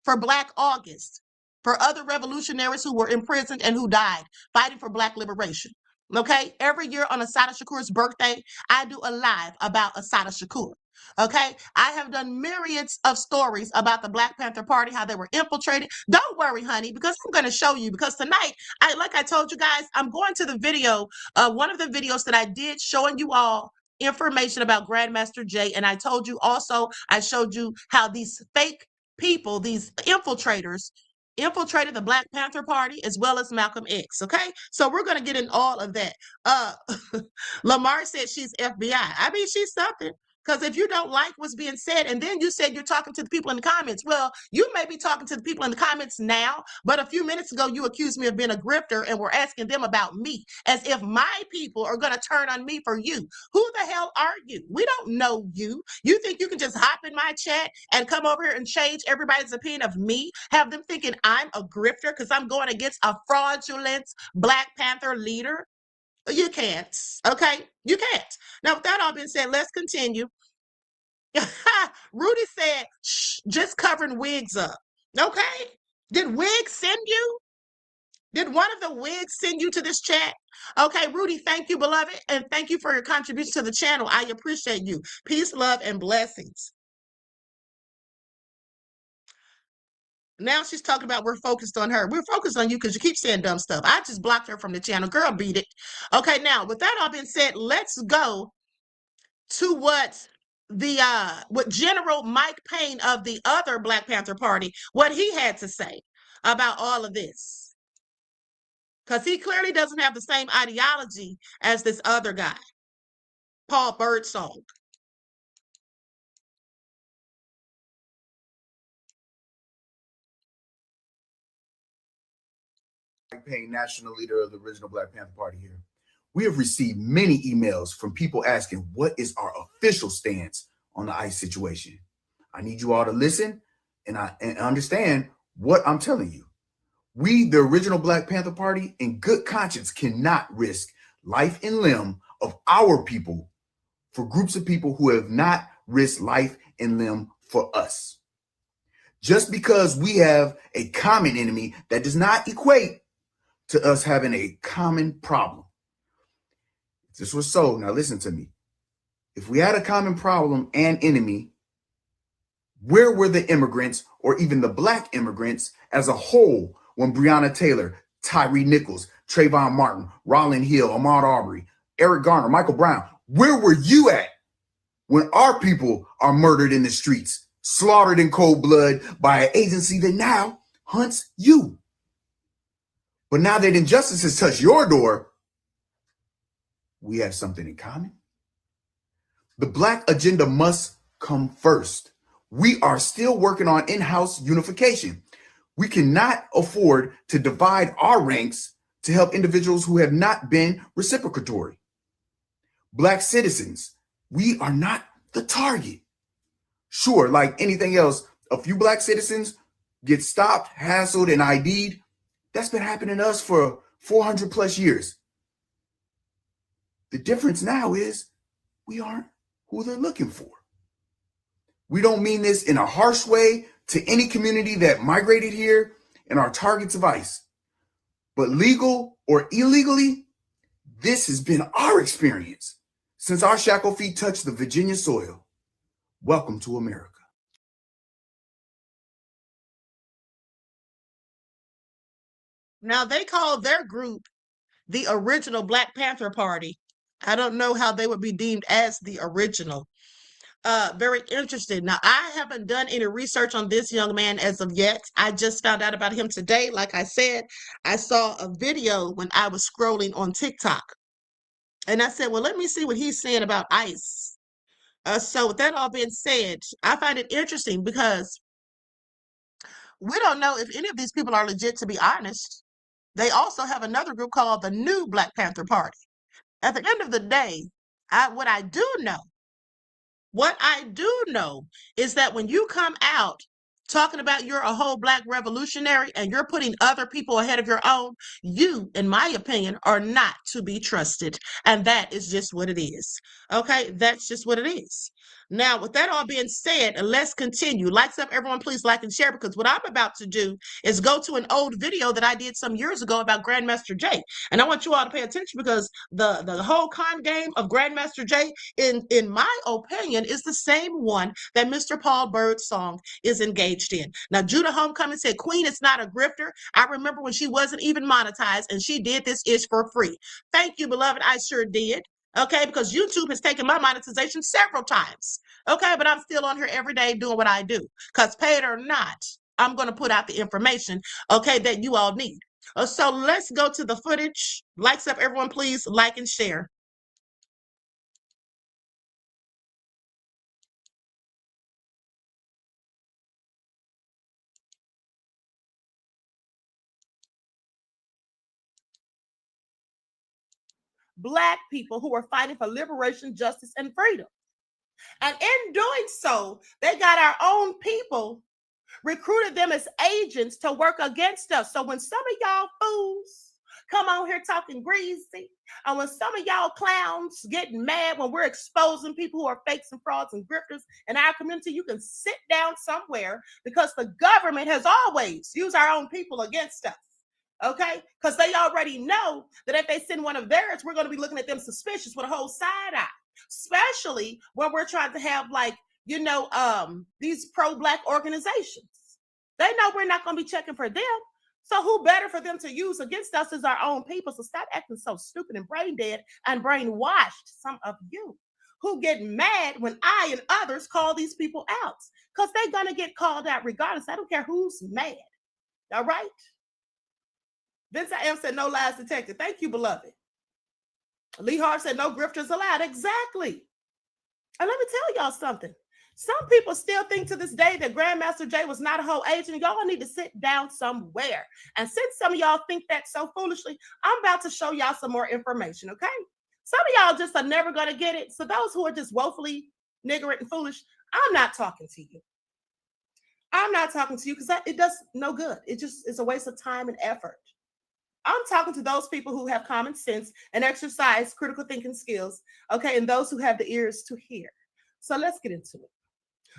for Black August, for other revolutionaries who were imprisoned and who died fighting for Black liberation. Okay, every year on Assata Shakur's birthday, I do a live about Assata Shakur. Okay, I have done myriads of stories about the Black Panther Party, how they were infiltrated. Don't worry, honey, because I'm going to show you. Because tonight, like I told you guys, I'm going to the video, one of the videos that I did showing you all information about Grandmaster Jay. And I told you also, I showed you how these fake people, these infiltrators, infiltrated the Black Panther Party as well as Malcolm X. Okay, so we're going to get in all of that. Lamar said she's FBI. I mean, she's something. Because if you don't like what's being said, and then you said you're talking to the people in the comments, well, you may be talking to the people in the comments now, but a few minutes ago, you accused me of being a grifter and were asking them about me, as if my people are going to turn on me for you. Who the hell are you? We don't know you. You think you can just hop in my chat and come over here and change everybody's opinion of me, have them thinking I'm a grifter because I'm going against a fraudulent Black Panther leader? You can't. Okay? You can't. Now, with that all being said, let's continue. Rudy said, shh, just covering wigs up. Okay? Did Wigs send you? Did one of the wigs send you to this chat? Okay, Rudy, thank you, beloved, and thank you for your contribution to the channel. I appreciate you. Peace, love, and blessings. Now she's talking about we're focused on her. We're focused on you because you keep saying dumb stuff. I just blocked her from the channel. Girl, beat it. Okay, now, with that all being said, let's go to what General Mike Payne of the other Black Panther Party, what he had to say about all of this. Because he clearly doesn't have the same ideology as this other guy, Paul Birdsong. Mike Payne, national leader of the original Black Panther Party here. We have received many emails from people asking, what is our official stance on the ICE situation? I need you all to listen and understand what I'm telling you. We, the original Black Panther Party, in good conscience, cannot risk life and limb of our people for groups of people who have not risked life and limb for us. Just because we have a common enemy, that does not equate to us having a common problem. If this was so, now listen to me. If we had a common problem and enemy, where were the immigrants or even the Black immigrants as a whole when Breonna Taylor, Tyree Nichols, Trayvon Martin, Rollin Hill, Ahmaud Arbery, Eric Garner, Michael Brown, where were you at when our people are murdered in the streets, slaughtered in cold blood by an agency that now hunts you? But now that injustice has touched your door, we have something in common. The Black agenda must come first. We are still working on in-house unification. We cannot afford to divide our ranks to help individuals who have not been reciprocatory. Black citizens, we are not the target. Sure, like anything else, a few Black citizens get stopped, hassled, and ID'd. That's been happening to us for 400 plus years. The difference now is we aren't who they're looking for. We don't mean this in a harsh way to any community that migrated here and are targets of ICE. But legal or illegally, this has been our experience since our shackled feet touched the Virginia soil. Welcome to America. Now they call their group the original Black Panther Party. I don't know how they would be deemed as the original. Very interesting. Now, I haven't done any research on this young man as of yet. I just found out about him today. Like I said, I saw a video when I was scrolling on TikTok. And I said, well, let me see what he's saying about ICE. So with that all being said, I find it interesting because we don't know if any of these people are legit, to be honest. They also have another group called the New Black Panther Party. At the end of the day, what I do know is that when you come out talking about you're a whole Black revolutionary and you're putting other people ahead of your own, you, in my opinion, are not to be trusted. And that is just what it is. Okay, that's just what it is. Now, with that all being said, let's continue. Likes up, everyone, please like and share, because what I'm about to do is go to an old video that I did some years ago about Grandmaster Jay. And I want you all to pay attention because the whole con game of Grandmaster Jay, in my opinion, is the same one that Mr. Paul Birdsong is engaged in. Now, Judah Homecoming said, Queen is not a grifter. I remember when she wasn't even monetized and she did this ish for free. Thank you, beloved. I sure did. Okay, because YouTube has taken my monetization several times. Okay, but I'm still on here every day doing what I do. Because paid or not, I'm going to put out the information, okay, that you all need. So let's go to the footage. Likes up, everyone, please like and share. Black people who are fighting for liberation, justice, and freedom. And in doing so, they got our own people, recruited them as agents to work against us. So when some of y'all fools come on here talking greasy, and when some of y'all clowns getting mad when we're exposing people who are fakes and frauds and grifters in our community, you can sit down somewhere, because the government has always used our own people against us. Okay, because they already know that if they send one of theirs, we're going to be looking at them suspicious with a whole side eye, especially when we're trying to have, like, you know, these pro-Black organizations. They know we're not going to be checking for them. So who better for them to use against us is our own people. So stop acting so stupid and brain dead and brainwashed, some of you who get mad when I and others call these people out, because they're going to get called out regardless. I don't care who's mad. All right? Vince I am said no lies detected. Thank you, beloved. Lee Hart said no grifters allowed. Exactly. And let me tell y'all something. Some people still think to this day that Grandmaster Jay was not a whole agent. Y'all need to sit down somewhere. And since some of y'all think that so foolishly, I'm about to show y'all some more information, okay? Some of y'all just are never going to get it. So those who are just woefully niggard and foolish, I'm not talking to you. I'm not talking to you because it does no good. It's a waste of time and effort. I'm talking to those people who have common sense and exercise critical thinking skills, okay, and those who have the ears to hear. So let's get into it.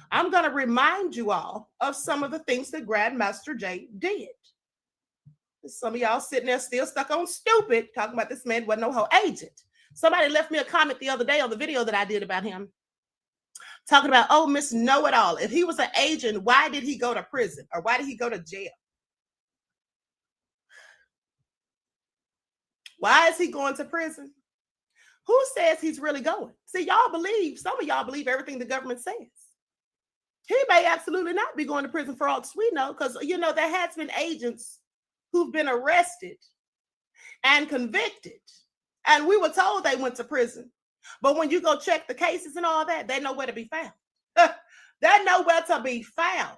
I'm going to remind you all of some of the things that Grandmaster Jay did. Some of y'all sitting there still stuck on stupid, talking about this man wasn't no whole agent. Somebody left me a comment the other day on the video that I did about him, talking about, oh, Miss Know-It-All. If he was an agent, why did he go to prison? Or why did he go to jail? Why is he going to prison? Who says he's really going? See, some of y'all believe everything the government says. He may absolutely not be going to prison for all we know, because, you know, there has been agents who've been arrested and convicted, and we were told they went to prison. But when you go check the cases and all that, they're nowhere to be found. They're nowhere to be found.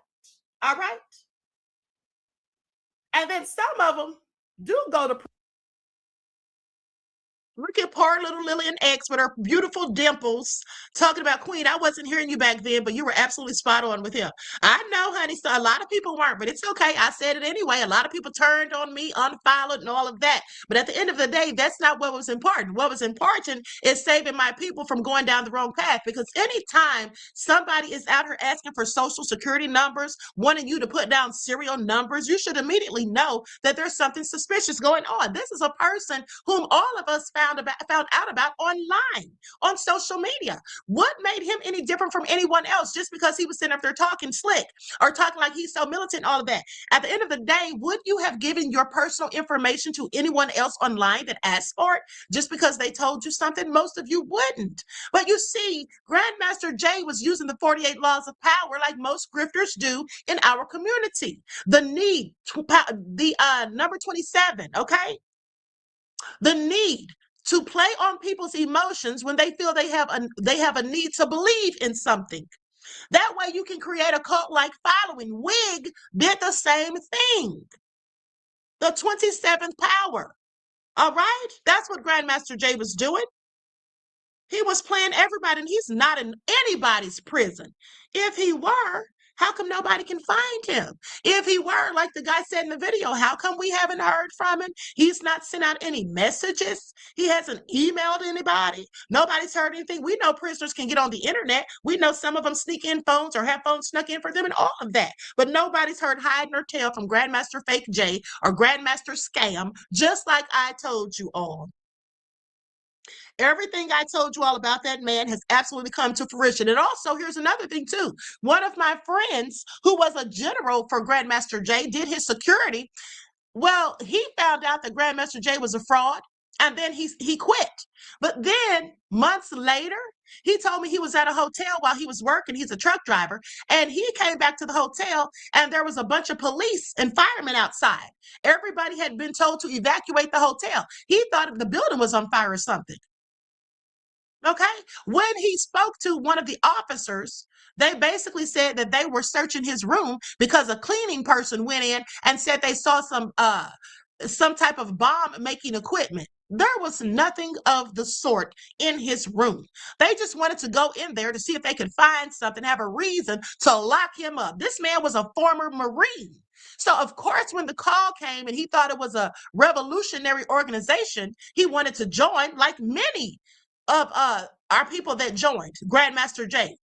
All right? And then some of them do go to prison. Look at poor little Lillian X with her beautiful dimples talking about Queen. I wasn't hearing you back then, but you were absolutely spot on with him. I know, honey. So a lot of people weren't, but it's okay. I said it anyway. A lot of people turned on me, unfollowed, and all of that. But at the end of the day, that's not what was important. What was important is saving my people from going down the wrong path. Because anytime somebody is out here asking for social security numbers, wanting you to put down serial numbers, you should immediately know that there's something suspicious going on. This is a person whom all of us found found out about online, on social media. What made him any different from anyone else just because he was sitting up there talking slick or talking like he's so militant, all of that? At the end of the day, would you have given your personal information to anyone else online that asked for it just because they told you something? Most of you wouldn't. But you see, Grandmaster Jay was using the 48 laws of power like most grifters do in our community. The need, number 27, okay? The need to play on people's emotions when they feel they have a need to believe in something. That way you can create a cult-like following. Wig did the same thing. The 27th power. All right? That's what Grandmaster Jay was doing. He was playing everybody, and he's not in anybody's prison. If he were, how come nobody can find him? If he were, like the guy said in the video, how come we haven't heard from him? He's not sent out any messages. He hasn't emailed anybody. Nobody's heard anything. We know prisoners can get on the internet. We know some of them sneak in phones or have phones snuck in for them and all of that. But nobody's heard hide nor tail from Grandmaster Fake J or Grandmaster Scam, just like I told you all. Everything I told you all about that man has absolutely come to fruition. And also, here's another thing, too. One of my friends who was a general for Grandmaster Jay did his security. Well, he found out that Grandmaster Jay was a fraud, and then he quit. But then months later, he told me he was at a hotel while he was working. He's a truck driver. And he came back to the hotel, and there was a bunch of police and firemen outside. Everybody had been told to evacuate the hotel. He thought the building was on fire or something. Okay. When he spoke to one of the officers, they basically said that they were searching his room because a cleaning person went in and said they saw some type of bomb making equipment. There was nothing of the sort in his room. They just wanted to go in there to see if they could find something, have a reason to lock him up. This man was a former Marine. So, of course, when the call came and he thought it was a revolutionary organization, he wanted to join, like many of our people that joined Grandmaster Jay.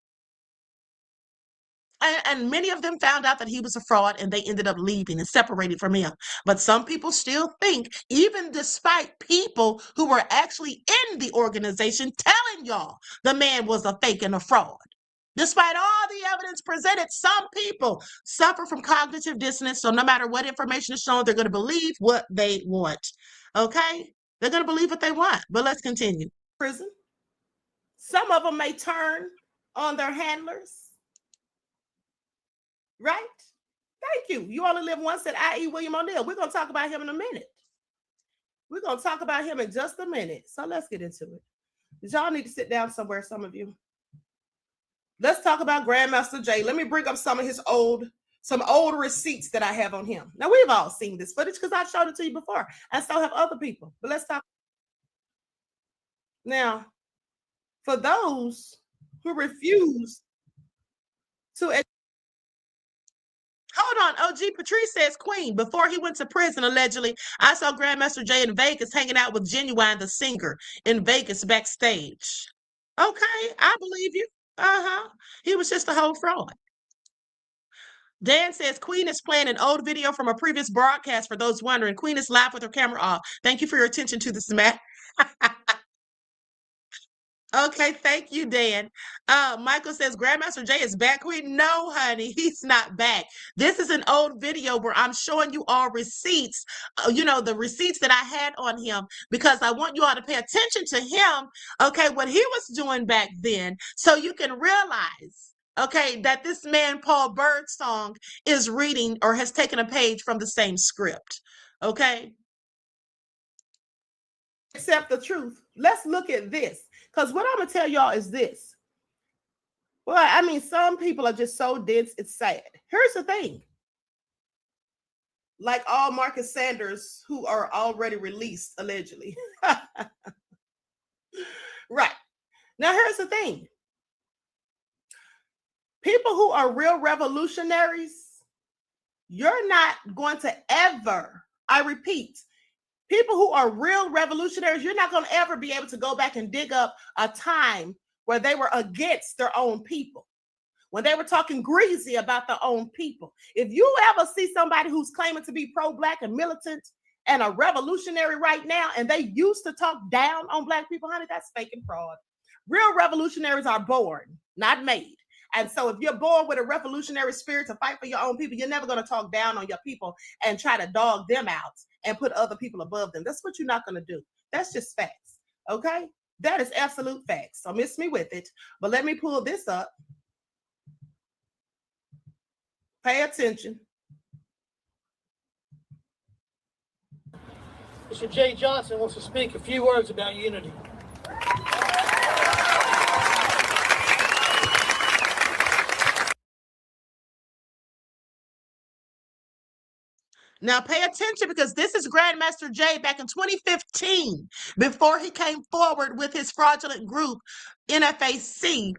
And many of them found out that he was a fraud, and they ended up leaving and separating from him. But some people still think, even despite people who were actually in the organization telling y'all the man was a fake and a fraud, despite all the evidence presented, some people suffer from cognitive dissonance. So no matter what information is shown, they're going to believe what they want. Okay? They're going to believe what they want. But let's continue. Prison. Some of them may turn on their handlers. Right? Thank you. You only live once, said I.E. William O'Neill. We're going to talk about him in a minute. We're going to talk about him in just a minute. So let's get into it. Y'all need to sit down somewhere, some of you. Let's talk about Grandmaster Jay. Let me bring up some of his old receipts that I have on him. Now, we've all seen this footage because I've showed it to you before, and so have other people. But let's talk. Now, for those who refuse to... Hold on, OG Patrice says, Queen, before he went to prison, allegedly, I saw Grandmaster Jay in Vegas hanging out with Genuine, the singer, in Vegas backstage. Okay, I believe you. He was just a whole fraud. Dan says, Queen is playing an old video from a previous broadcast for those wondering. Queen is live with her camera off. Thank you for your attention to this matter. Okay, thank you, Dan. Michael says, Grandmaster Jay is back, Queen. No, honey, he's not back. This is an old video where I'm showing you all receipts, the receipts that I had on him, because I want you all to pay attention to him, okay, what he was doing back then, so you can realize, okay, that this man, Paul Birdsong, is reading or has taken a page from the same script, okay? Accept the truth. Let's look at this. Because what I'm going to tell y'all is this. Well, I mean, some people are just so dense, it's sad. Here's the thing. Like all Marcus Sanders who are already released, allegedly. Right. Now, here's the thing. People who are real revolutionaries, you're not going to ever, I repeat, people who are real revolutionaries, you're not going to ever be able to go back and dig up a time where they were against their own people, when they were talking greasy about their own people. If you ever see somebody who's claiming to be pro-Black and militant and a revolutionary right now, and they used to talk down on Black people, honey, that's fake and fraud. Real revolutionaries are born, not made. And so if you're born with a revolutionary spirit to fight for your own people, you're never going to talk down on your people and try to dog them out and put other people above them. That's what you're not going to do. That's just facts. Okay? That is absolute facts. So miss me with it. But let me pull this up. Pay attention. Mr. Jay Johnson wants to speak a few words about unity. Now pay attention, because this is Grandmaster Jay back in 2015, before he came forward with his fraudulent group, NFAC,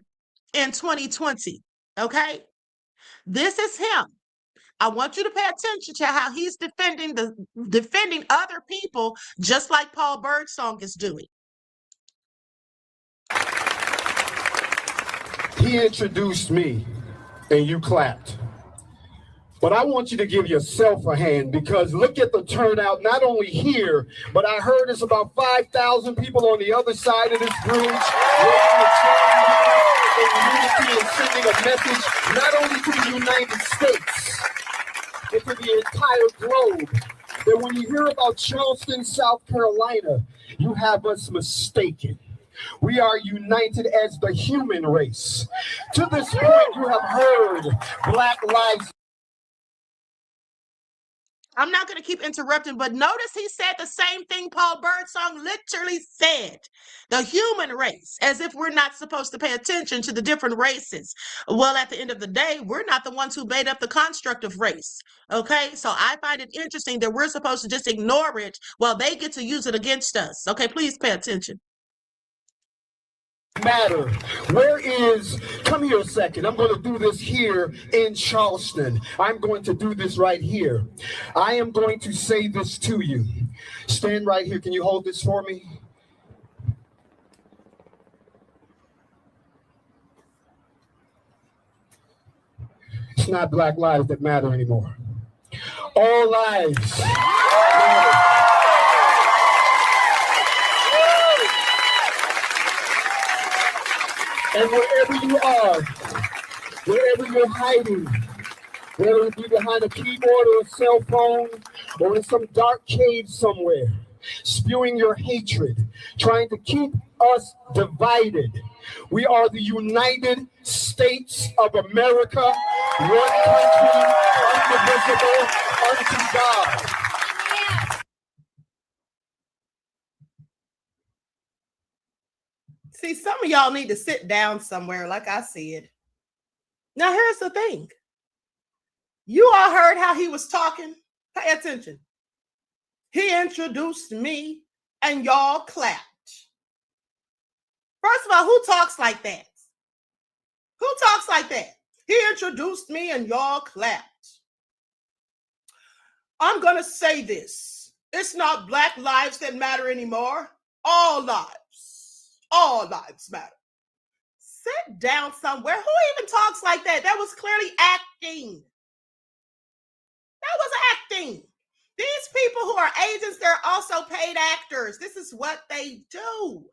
in 2020. Okay? This is him. I want you to pay attention to how he's defending other people, just like Paul Birdsong is doing. He introduced me and you clapped. But I want you to give yourself a hand, because look at the turnout, not only here, but I heard it's about 5,000 people on the other side of this bridge and sending a message not only to the United States, but to the entire globe, that when you hear about Charleston, South Carolina, you have us mistaken. We are united as the human race. To this point, you have heard Black Lives. I'm not going to keep interrupting, but notice he said the same thing Paul Birdsong literally said. The human race, as if we're not supposed to pay attention to the different races. Well, at the end of the day, we're not the ones who made up the construct of race. Okay, so I find it interesting that we're supposed to just ignore it while they get to use it against us. Okay, please pay attention. Matter. Where is, come here a second, I'm going to do this here in Charleston. I'm going to do this right here. I am going to say this to you. Stand right here. Can you hold this for me? It's not Black lives that matter anymore. All lives matter. And wherever you are, wherever you're hiding, whether it be behind a keyboard or a cell phone or in some dark cave somewhere, spewing your hatred, trying to keep us divided, we are the United States of America, one country, indivisible, unto God. See, some of y'all need to sit down somewhere, like I said. Now, here's the thing. You all heard how he was talking. Pay attention. He introduced me and y'all clapped. First of all, who talks like that? Who talks like that? He introduced me and y'all clapped. I'm going to say this. It's not Black lives that matter anymore. All lives. All lives matter. Sit down somewhere. Who even talks like that? That was clearly acting. That was acting. These people who are agents, they're also paid actors. This is what they do.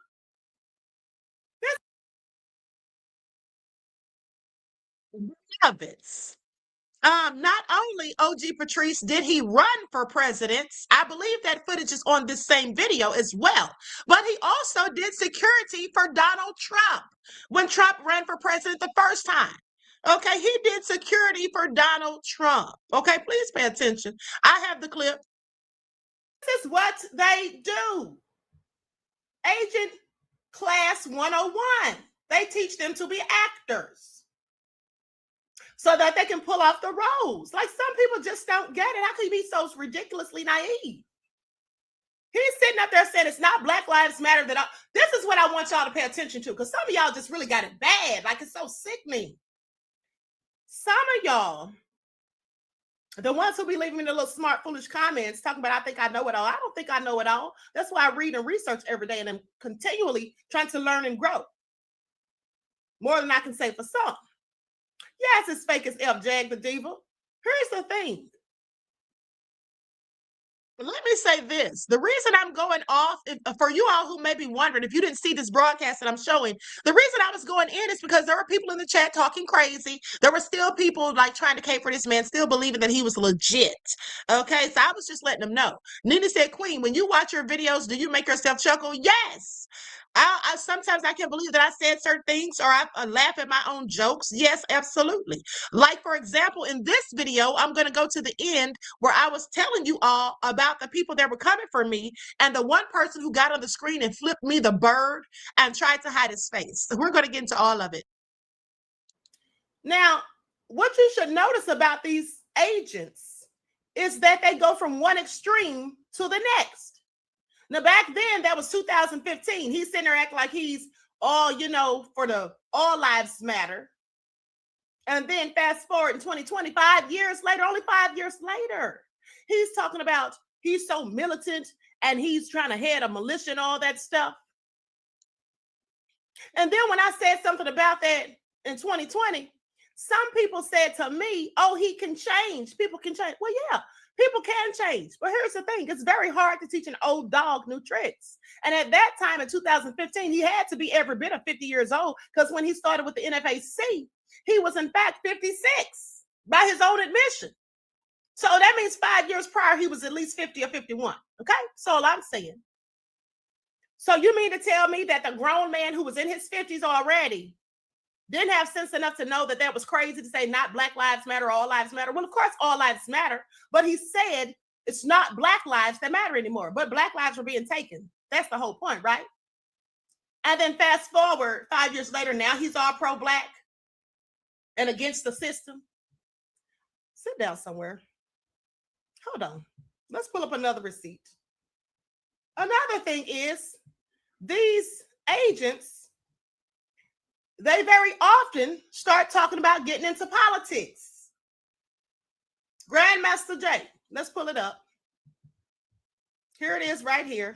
Habits. Not only OG Patrice did he run for president, I believe that footage is on this same video as well, but he also did security for Donald Trump when Trump ran for president the first time. Okay, he did security for Donald Trump. Okay, please pay attention. I have the clip. This is what they do. Agent Class 101. They teach them to be actors so that they can pull off the roles. Like, some people just don't get it. How can you be so ridiculously naive? He's sitting up there saying it's not Black Lives Matter that this is what I want y'all to pay attention to, because some of y'all just really got it bad. Like, it's so sickening. Some of y'all, the ones who be leaving me the little smart, foolish comments talking about, I think I know it all. I don't think I know it all. That's why I read and research every day, and I'm continually trying to learn and grow. More than I can say for some. Yes, it's fake as F. Jag the Diva. Here's the thing. Let me say this. The reason I'm going off, for you all who may be wondering, if you didn't see this broadcast that I'm showing, the reason I was going in is because there were people in the chat talking crazy. There were still people like trying to cape for this man, still believing that he was legit. Okay, so I was just letting them know. Nina said, Queen, when you watch your videos, do you make yourself chuckle? Yes. I sometimes I can't believe that I said certain things, or I laugh at my own jokes. Yes, absolutely. Like, for example, in this video, I'm going to go to the end where I was telling you all about the people that were coming for me, and the one person who got on the screen and flipped me the bird and tried to hide his face. So we're going to get into all of it. Now, what you should notice about these agents is that they go from one extreme to the next. Now, back then, that was 2015. He's sitting there acting like he's all, for the all lives matter. And then fast forward in 2025 years later, only 5 years later, he's talking about he's so militant and he's trying to head a militia and all that stuff. And then when I said something about that in 2020, some people said to me, oh, he can change. People can change. Well, yeah, people can change. But here's the thing. It's very hard to teach an old dog new tricks. And at that time in 2015, he had to be every bit of 50 years old, because when he started with the NFAC, he was in fact 56 by his own admission. So that means 5 years prior, he was at least 50 or 51. Okay, that's all I'm saying. So you mean to tell me that the grown man who was in his 50s already didn't have sense enough to know that that was crazy to say not Black Lives Matter, all lives matter? Well, of course, all lives matter, but he said it's not Black lives that matter anymore, but Black lives were being taken. That's the whole point, right? And then fast forward 5 years later, now he's all pro-Black and against the system. Sit down somewhere. Hold on. Let's pull up another receipt. Another thing is these agents, they very often start talking about getting into politics. Grandmaster J, let's pull it up. Here it is right here.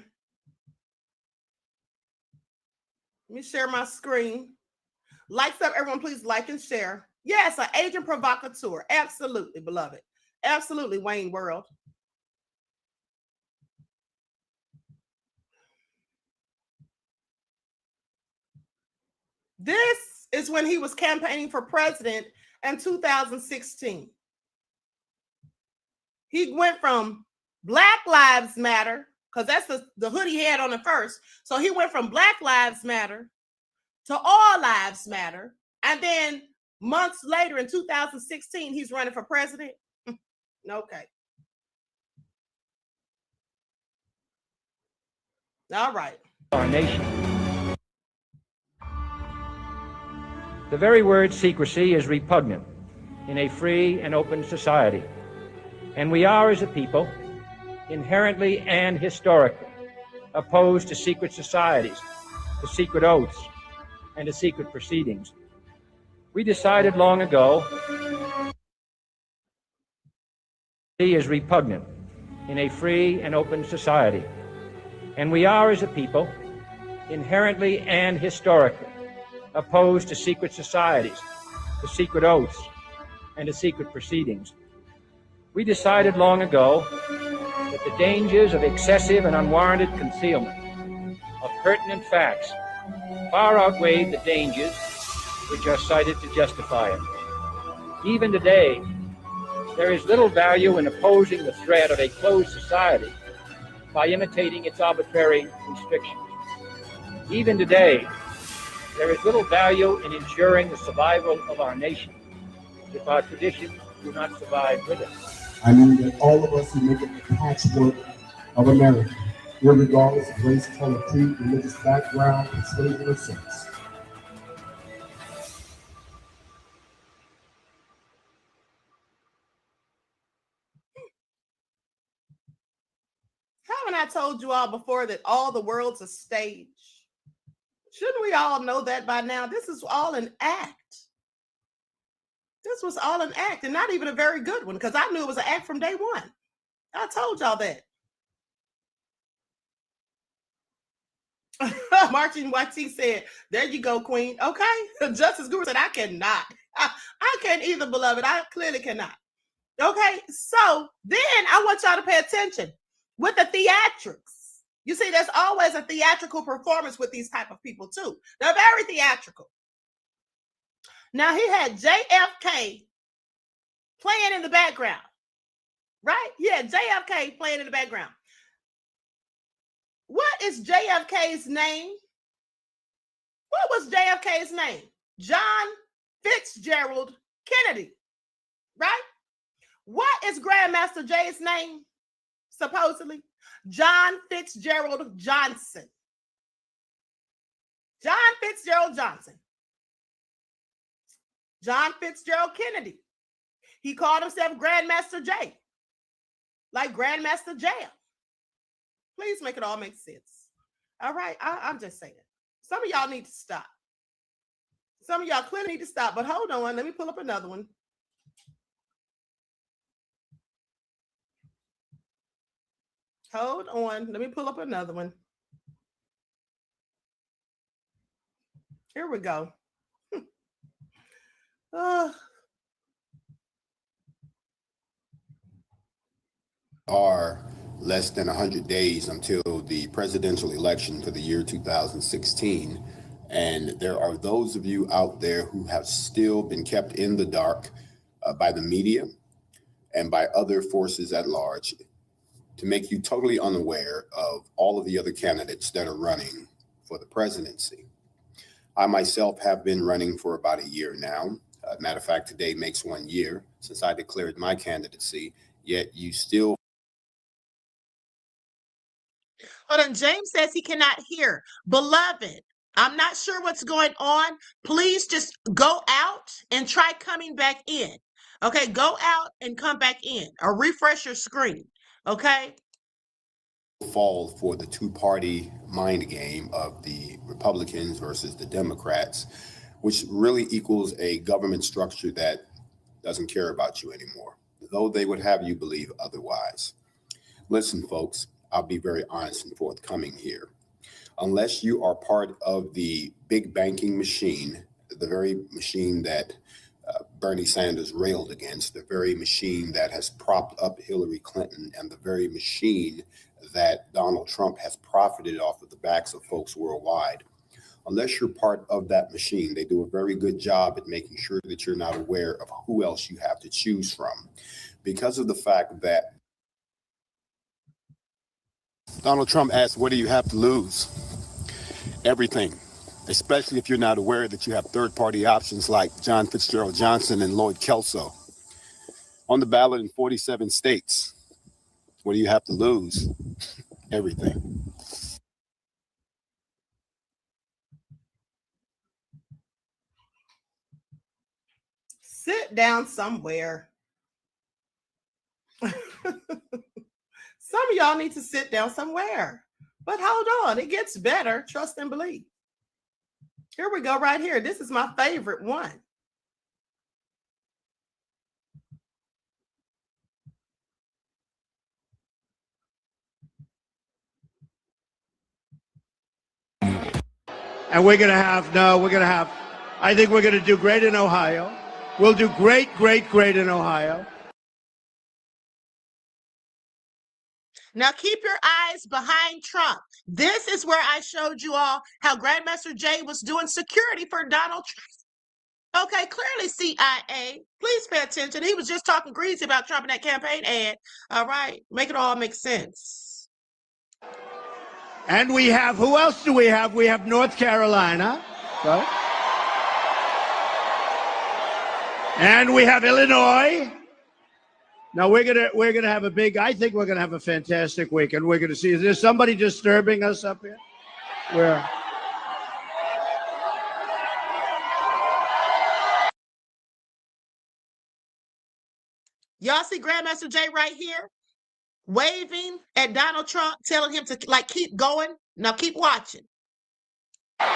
Let me share my screen. Likes up, everyone, please like and share. Yes, an agent provocateur. Absolutely, beloved. Absolutely, Wayne World. This is when he was campaigning for president in 2016. He went from Black Lives Matter, because that's the hood he had on it first. So he went from Black Lives Matter to All Lives Matter. And then months later in 2016, he's running for president. Okay. All right. Our nation. The very word secrecy is repugnant in a free and open society. And we are, as a people, inherently and historically opposed to secret societies, to secret oaths, and to secret proceedings. We decided long ago he is repugnant in a free and open society. And we are, as a people, inherently and historically opposed to secret societies, to secret oaths, and to secret proceedings. We decided long ago that the dangers of excessive and unwarranted concealment of pertinent facts far outweighed the dangers which are cited to justify it. Even today, there is little value in opposing the threat of a closed society by imitating its arbitrary restrictions. Even today, there is little value in ensuring the survival of our nation if our traditions do not survive with it. I mean that all of us who make up the patchwork of America, regardless of race, color, creed, religious background, persuasion, or sex. Haven't I told you all before that all the world's a stage? Shouldn't we all know that by now? This is all an act. This was all an act, and not even a very good one, because I knew it was an act from day one. I told y'all that. Martin YT said, there you go, Queen. Okay. Justice Guru said, I cannot. I can't either, beloved. I clearly cannot. Okay. So then I want y'all to pay attention. with the theatrics. You see, there's always a theatrical performance with these type of people too. They're very theatrical. Now he had JFK playing in the background, right? He had JFK playing in the background. What is JFK's name? What was JFK's name? John Fitzgerald Kennedy, right? What is Grandmaster Jay's name, supposedly? John Fitzgerald Johnson. John Fitzgerald Johnson. John Fitzgerald Kennedy. He called himself Grandmaster Jay, like Grandmaster Jam. Please make it all make sense. All right, I'm just saying. Some of y'all need to stop. Some of y'all clearly need to stop, but hold on. Let me pull up another one. Hold on. Let me pull up another one. Here we go. Are less than 100 days until the presidential election for the year 2016. And there are those of you out there who have still been kept in the dark by the media and by other forces at large to make you totally unaware of all of the other candidates that are running for the presidency. I myself have been running for about a year now. Matter of fact, today makes 1 year since I declared my candidacy, yet you still. Hold on, James says he cannot hear. Beloved, I'm not sure what's going on. Please just go out and try coming back in. Okay, go out and come back in or refresh your screen. Okay. Fall for the two-party mind game of the Republicans versus the Democrats, which really equals a government structure that doesn't care about you anymore, though they would have you believe otherwise. Listen, folks, I'll be very honest and forthcoming here. Unless you are part of the big banking machine, the very machine that Bernie Sanders railed against, the very machine that has propped up Hillary Clinton, and the very machine that Donald Trump has profited off of the backs of folks worldwide. Unless you're part of that machine, they do a very good job at making sure that you're not aware of who else you have to choose from, because of the fact that Donald Trump asked, what do you have to lose? Everything, especially if you're not aware that you have third-party options like John Fitzgerald Johnson and Lloyd Kelso on the ballot in 47 states. What do you have to lose? Everything. Sit down somewhere. Some of y'all need to sit down somewhere. But hold on, it gets better. Trust and believe. Here we go right here. This is my favorite one. And we're going to have, I think we're going to do great in Ohio. We'll do great, great, great in Ohio. Now keep your eyes behind Trump. This is where I showed you all how Grandmaster Jay was doing security for Donald Trump. Okay, clearly CIA. Please pay attention. He was just talking greasy about Trump in that campaign ad. All right, make it all make sense. And we have, who else do we have? We have North Carolina, right? And we have Illinois. Now we're gonna have a big. I think we're gonna have a fantastic week, and we're gonna see. Is there somebody disturbing us up here? Where? Y'all see Grandmaster Jay right here, waving at Donald Trump, telling him to like keep going. Now keep watching. Get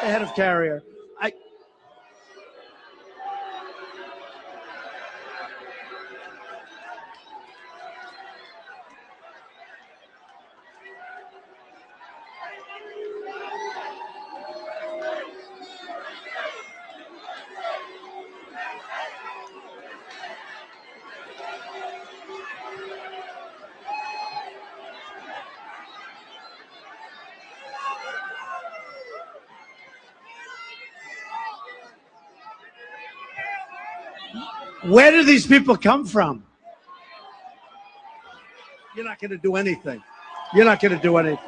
the head of carrier. Where do these people come from? You're not going to do anything. You're not going to do anything.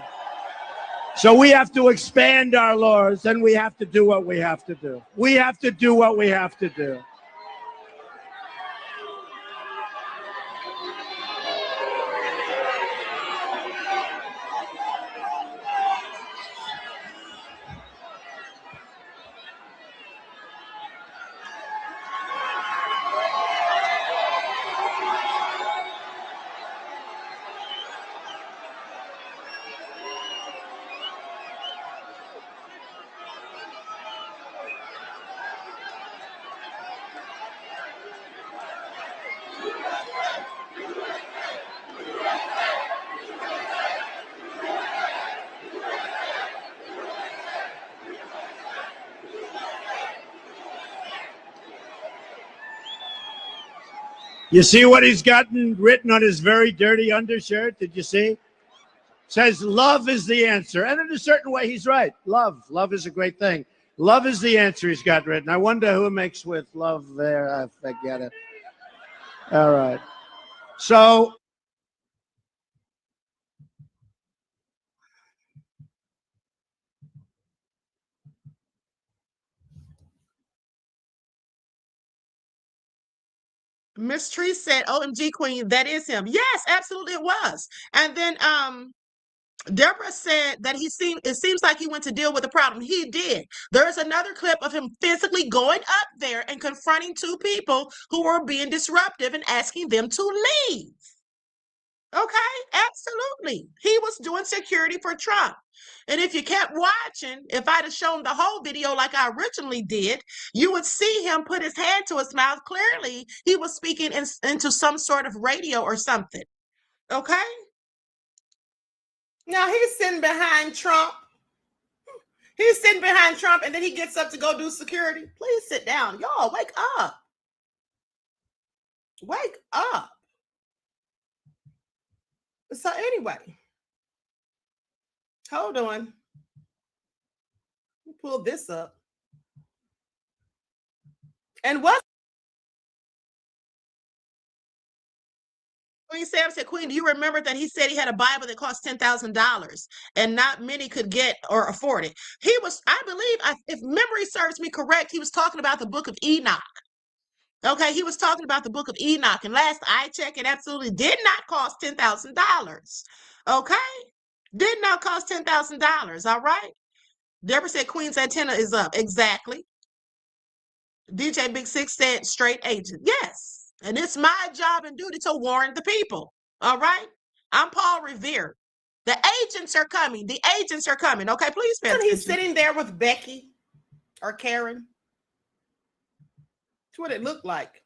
So we have to expand our laws, and we have to do what we have to do. We have to do what we have to do. You see what he's gotten written on his very dirty undershirt? Did you see? It says love is the answer. And in a certain way, he's right. Love is a great thing. Love is the answer he's got written. I wonder who makes with love there. I forget it. All right. So Miss Tree said, OMG Queen, that is him. Yes, absolutely it was. And then Deborah said that it seems like he went to deal with the problem. He did. There's another clip of him physically going up there and confronting two people who were being disruptive and asking them to leave. Okay, absolutely. He was doing security for Trump. And if you kept watching, if I'd have shown the whole video like I originally did, you would see him put his hand to his mouth. Clearly, he was speaking into some sort of radio or something. Okay? Now he's sitting behind Trump. He's sitting behind Trump, and then he gets up to go do security. Please sit down. Y'all, wake up. Wake up. So anyway, hold on. Pull this up. And what? Queen Sam said, Queen, do you remember that he said he had a Bible that cost $10,000 and not many could get or afford it? He was, I believe, if memory serves me correct, he was talking about the book of Enoch. Okay, he was talking about the book of Enoch. And last I checked, it absolutely did not cost $10,000. Okay? Did not cost $10,000. All right? Deborah said Queen's antenna is up. Exactly. DJ Big Six said straight agent. Yes. And it's my job and duty to warn the people. All right? I'm Paul Revere. The agents are coming. The agents are coming. Okay, please pay attention. He's sitting there with Becky or Karen. That's what it looked like.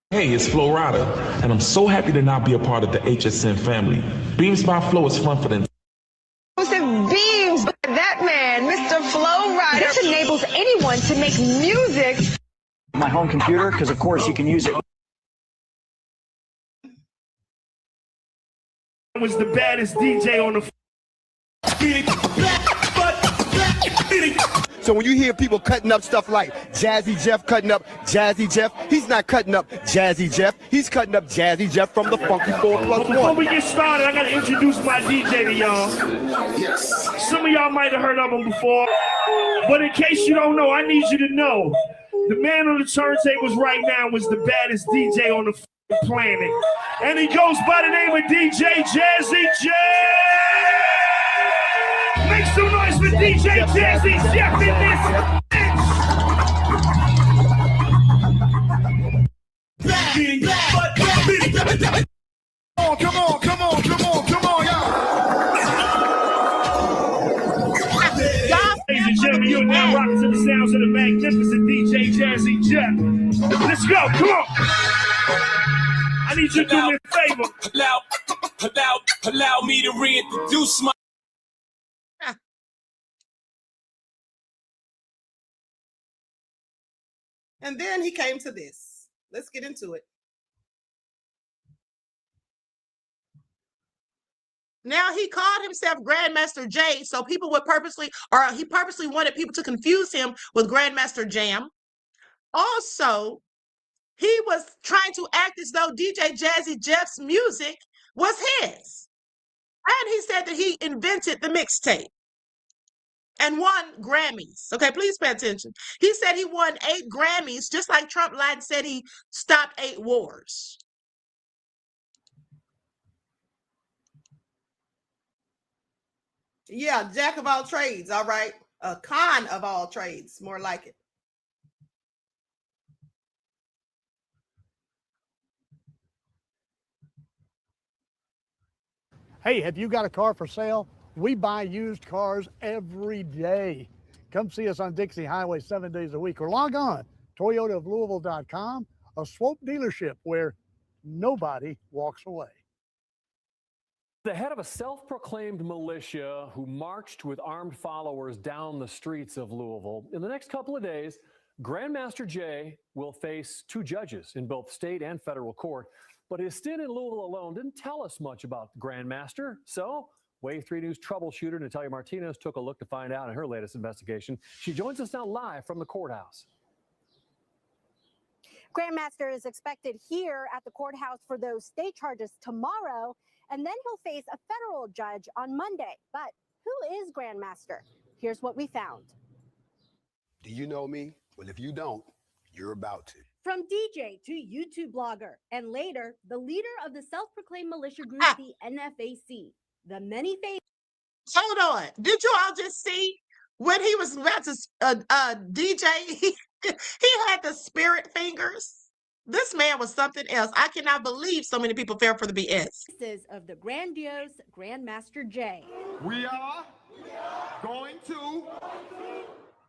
Hey, it's Flo Rida, and I'm so happy to now be a part of the HSN family. Beams by Flo is fun for the Beams by that man, Mr. Flo Rida. This enables anyone to make music. My home computer, because of course you can use it. I was the baddest DJ on the So when you hear people cutting up stuff like Jazzy Jeff cutting up Jazzy Jeff, he's not cutting up Jazzy Jeff, he's cutting up Jazzy Jeff from the Funky 4+1. Before we get started, I gotta introduce my DJ to y'all. Yes. Some of y'all might have heard of him before, but in case you don't know, I need you to know, the man on the turntables right now is the baddest DJ on the planet. And he goes by the name of DJ Jazzy Jeff. Make some noise for DJ Jazzy Jeff in this. Come on, y'all. Ladies and gentlemen, you're now rocking to the sounds of the magnificent DJ Jazzy Jeff. Let's go, come on. I need you to do me a favor. Allow me to reintroduce my. And then he came to this. Let's get into it. Now he called himself Grandmaster J, so people would he purposely wanted people to confuse him with Grandmaster Jam. Also, he was trying to act as though DJ Jazzy Jeff's music was his. And he said that he invented the mixtape and won Grammys. Okay, please pay attention. He said he won 8 Grammys, just like Trump lied and said he stopped 8 wars. Yeah, jack of all trades, all right. A con of all trades, more like it. Hey, have you got a car for sale? We buy used cars every day. Come see us on Dixie Highway 7 days a week or log on toyotaoflouisville.com, a Swope dealership where nobody walks away. The head of a self-proclaimed militia who marched with armed followers down the streets of Louisville. In the next couple of days, Grandmaster Jay will face 2 judges in both state and federal court. But his stint in Louisville alone didn't tell us much about the Grandmaster. So Wave 3 News troubleshooter Natalia Martinez took a look to find out in her latest investigation. She joins us now live from the courthouse. Grandmaster is expected here at the courthouse for those state charges tomorrow, and then he'll face a federal judge on Monday. But who is Grandmaster? Here's what we found. Do you know me? Well, if you don't, you're about to. From DJ to YouTube blogger, and later, the leader of the self-proclaimed militia group, the NFAC. The many faces. Hold on. Did you all just see when he was about to DJ? He had the spirit fingers. This man was something else. I cannot believe so many people fell for the BS. Of the grandiose Grandmaster Jay. We are going to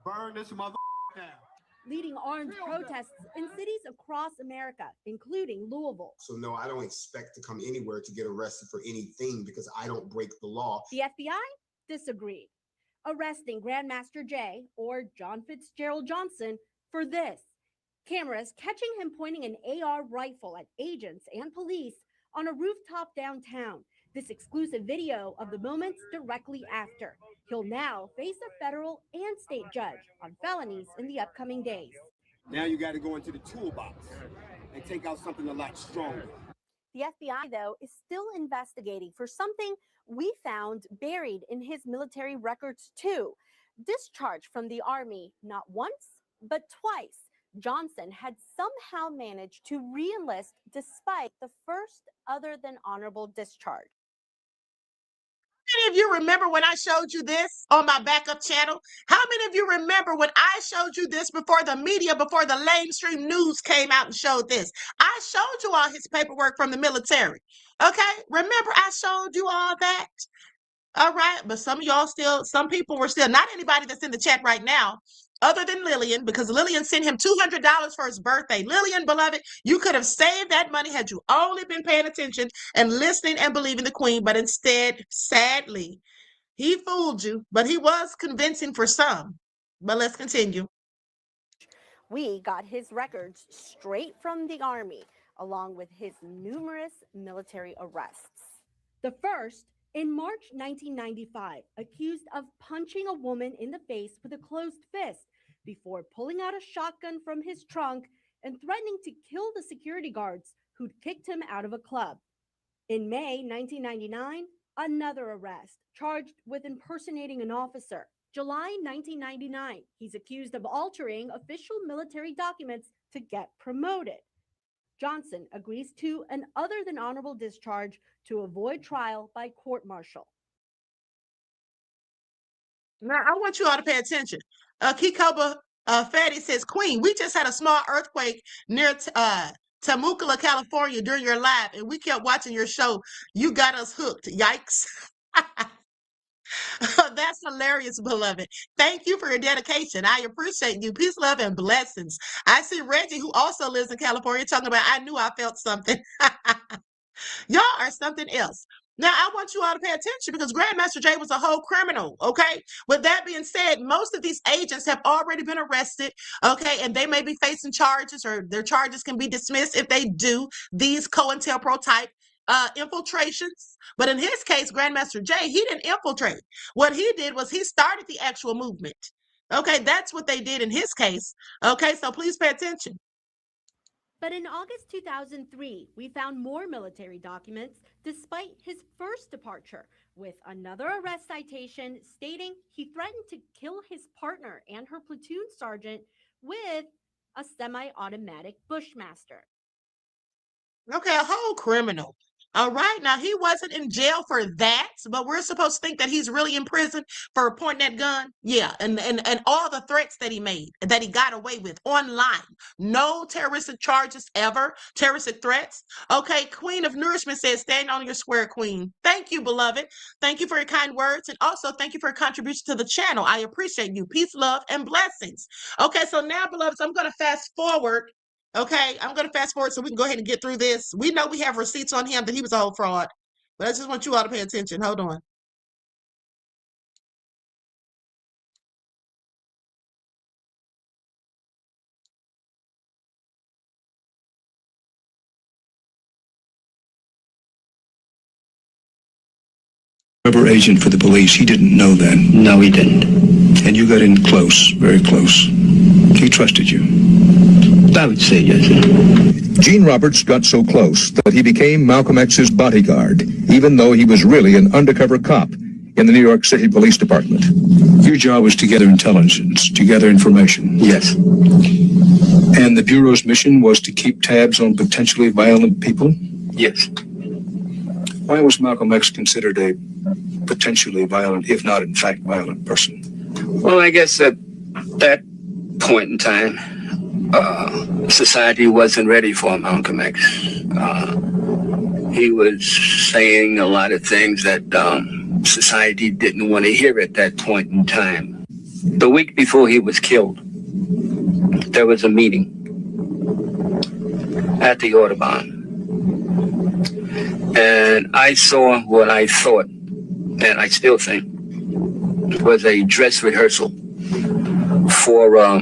burn this mother down. Leading armed protests in cities across America, including Louisville. So no, I don't expect to come anywhere to get arrested for anything because I don't break the law. The FBI disagreed, arresting Grandmaster Jay, or John Fitzgerald Johnson, for this. Cameras catching him pointing an AR rifle at agents and police on a rooftop downtown. This exclusive video of the moments directly after. He'll now face a federal and state judge on felonies in the upcoming days. Now you got to go into the toolbox and take out something a lot stronger. The FBI, though, is still investigating for something we found buried in his military records, too. Discharged from the Army not once, but twice. Johnson had somehow managed to re-enlist despite the first other than honorable discharge. How many of you remember when I showed you this on my backup channel? How many of you remember when I showed you this before the media, before the mainstream news came out and showed this? I showed you all his paperwork from the military. Okay? Remember I showed you all that? All right. But some of y'all still, some people were still, not anybody that's in the chat right now, other than Lillian, because Lillian sent him $200 for his birthday. Lillian, beloved, you could have saved that money had you only been paying attention and listening and believing the queen, but instead, sadly, he fooled you, but he was convincing for some. But let's continue. We got his records straight from the Army, along with his numerous military arrests. The first, in March 1995, accused of punching a woman in the face with a closed fist before pulling out a shotgun from his trunk and threatening to kill the security guards who'd kicked him out of a club. In May 1999, another arrest, charged with impersonating an officer. July 1999, he's accused of altering official military documents to get promoted. Johnson agrees to an other than honorable discharge to avoid trial by court-martial. Now, I want you all to pay attention. Kikoba Fatty says, Queen, we just had a small earthquake near Temecula, California during your live, and we kept watching your show. You got us hooked. Yikes. That's hilarious, beloved. Thank you for your dedication. I appreciate you. Peace, love, and blessings. I see Reggie, who also lives in California, talking about, I knew I felt something. Y'all are something else. Now, I want you all to pay attention because Grandmaster Jay was a whole criminal, okay? With that being said, most of these agents have already been arrested, okay? And they may be facing charges or their charges can be dismissed if they do these COINTELPRO type infiltrations. But in his case, Grandmaster Jay, he didn't infiltrate. What he did was he started the actual movement. Okay, that's what they did in his case. Okay, so please pay attention. But in August 2003, we found more military documents despite his first departure, with another arrest citation stating he threatened to kill his partner and her platoon sergeant with a semi-automatic Bushmaster. Okay, a whole criminal. All right, now he wasn't in jail for that, but we're supposed to think that he's really in prison for pointing that gun. Yeah, and all the threats that he made, that he got away with online. No terroristic charges ever, terroristic threats. Okay, Queen of Nourishment says, stand on your square, Queen. Thank you, beloved. Thank you for your kind words, and also thank you for your contribution to the channel. I appreciate you. Peace, love, and blessings. Okay, so now, beloveds, I'm going to fast forward. Okay, I'm going to fast forward so we can go ahead and get through this. We know we have receipts on him that he was a whole fraud, but I just want you all to pay attention. Hold on. Undercover agent for the police. He didn't know that. No, he didn't. And you got in close, very close. He trusted you. I would say yes. Gene Roberts got so close that he became Malcolm X's bodyguard, even though he was really an undercover cop in the New York City Police Department. Your job was to gather intelligence, to gather information. Yes. And the Bureau's mission was to keep tabs on potentially violent people? Yes. Why was Malcolm X considered a potentially violent, if not in fact violent person? Well, I guess at that point in time, society wasn't ready for Malcolm X. He was saying a lot of things that society didn't want to hear at that point in time. The week before he was killed, there was a meeting at the Audubon. And I saw what I thought, and I still think, was a dress rehearsal for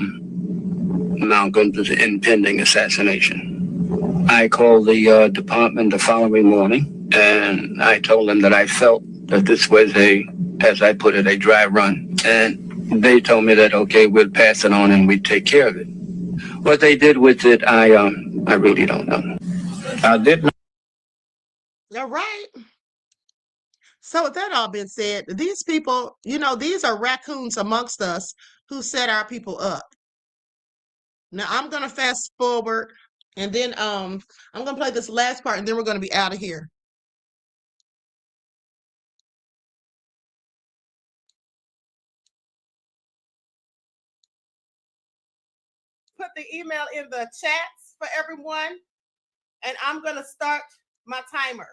Malcolm's impending assassination. I called the department the following morning, and I told them that I felt that this was as I put it, a dry run. And they told me that, okay, we'll pass it on and we'd take care of it. What they did with it, I really don't know. I did not. All right. So with that all being said, these people, you know, these are raccoons amongst us who set our people up. Now I'm going to fast forward and then I'm going to play this last part and then we're going to be out of here. Put the email in the chats for everyone and I'm going to start my timer.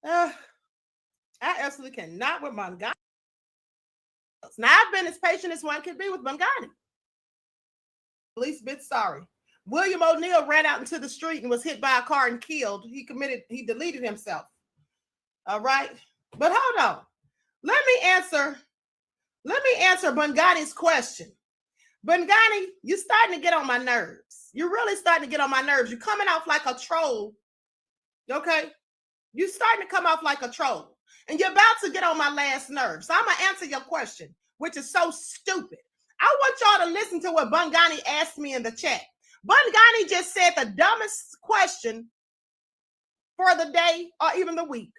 I absolutely cannot with Bongani. Now I've been as patient as one can be with Bongani. Least bit sorry. William O'Neill ran out into the street and was hit by a car and killed. He deleted himself. All right. But hold on. Let me answer Bongani's question. Bongani, you're starting to get on my nerves. You're really starting to get on my nerves. You're coming off like a troll. Okay? You're starting to come off like a troll. And you're about to get on my last nerve. So I'm going to answer your question, which is so stupid. I want y'all to listen to what Bongani asked me in the chat. Bongani just said the dumbest question for the day or even the week.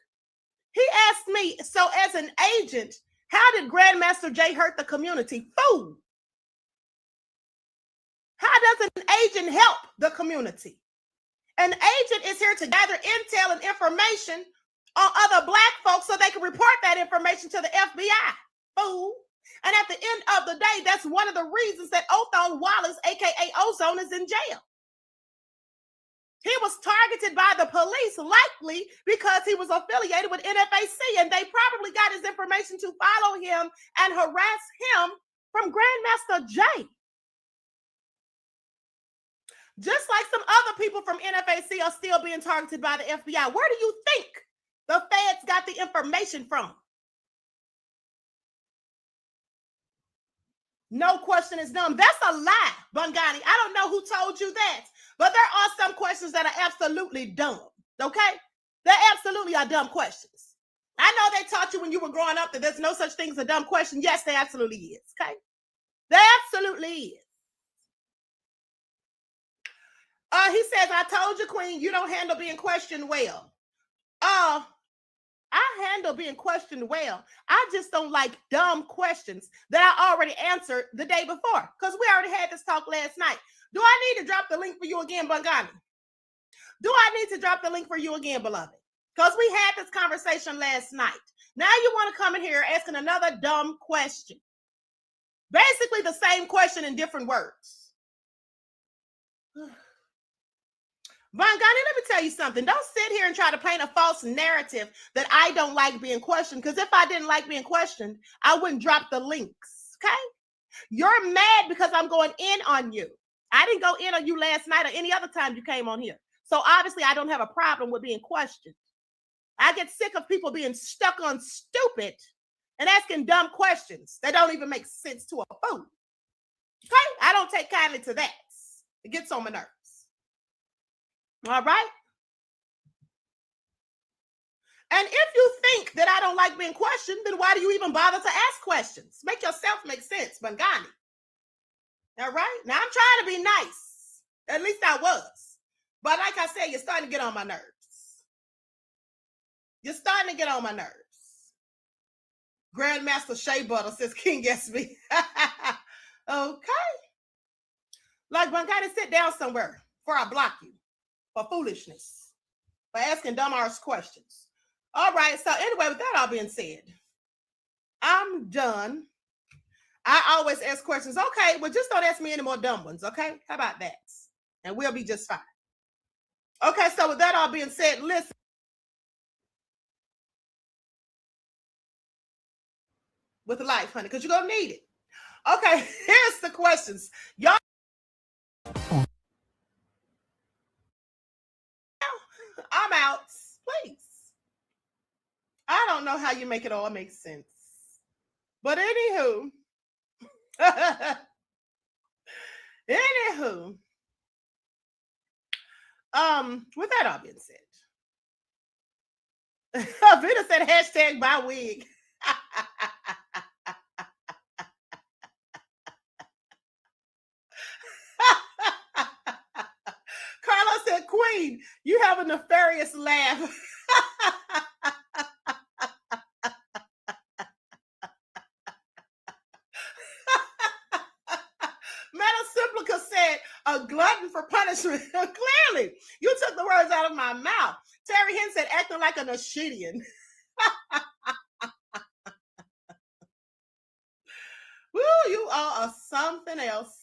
He asked me, so as an agent, how did Grandmaster Jay hurt the community? Fool. How does an agent help the community? An agent is here to gather intel and information on other black folks so they can report that information to the FBI. Fool. And at the end of the day, that's one of the reasons that Othon Wallace, aka Ozone, is in jail. He was targeted by the police, likely because he was affiliated with NFAC, and they probably got his information to follow him and harass him from Grandmaster Jay. Just like some other people from NFAC are still being targeted by the FBI. Where do you think the feds got the information from. No question is dumb. That's a lie, Bungani. I don't know who told you that, but there are some questions that are absolutely dumb, okay? They absolutely are dumb questions. I know they taught you when you were growing up that there's no such thing as a dumb question. Yes, there absolutely is, okay? There absolutely is. He says, I told you, Queen, you don't handle being questioned well. I handle being questioned well. I just don't like dumb questions that I already answered the day before, because we already had this talk last night. Do I need to drop the link for you again, Bungani? Do I need to drop the link for you again, beloved? Because we had this conversation last night. Now you want to come in here asking another dumb question. Basically the same question in different words. Bungani, let me tell you something. Don't sit here and try to paint a false narrative that I don't like being questioned, because if I didn't like being questioned, I wouldn't drop the links, okay? You're mad because I'm going in on you. I didn't go in on you last night or any other time you came on here. So obviously I don't have a problem with being questioned. I get sick of people being stuck on stupid and asking dumb questions that don't even make sense to a fool. Okay? I don't take kindly to that. It gets on my nerves. All right? And if you think that I don't like being questioned, then why do you even bother to ask questions? Make yourself make sense, Bungani. All right? Now, I'm trying to be nice. At least I was. But like I said, you're starting to get on my nerves. You're starting to get on my nerves. Grandmaster Shea Butter says King SB. Okay. Like, Bungani, sit down somewhere before I block you. For foolishness, for asking dumb-ass questions. All right, so anyway, with that all being said, I'm done. I always ask questions. Okay, well, just don't ask me any more dumb ones, okay? How about that? And we'll be just fine. Okay, so with that all being said, listen. With life, honey, because you're going to need it. Okay, here's the questions. Y'all. I'm out, please. I don't know how you make it all make sense. But anywho, with that all being said, Vita said hashtag buy wig. Carlos said, Queen, you have a nefarious laugh. Meta Simplica said, a glutton for punishment. Clearly, you took the words out of my mouth. Terry Hinn said, acting like a Nashidian. Woo, you are something else.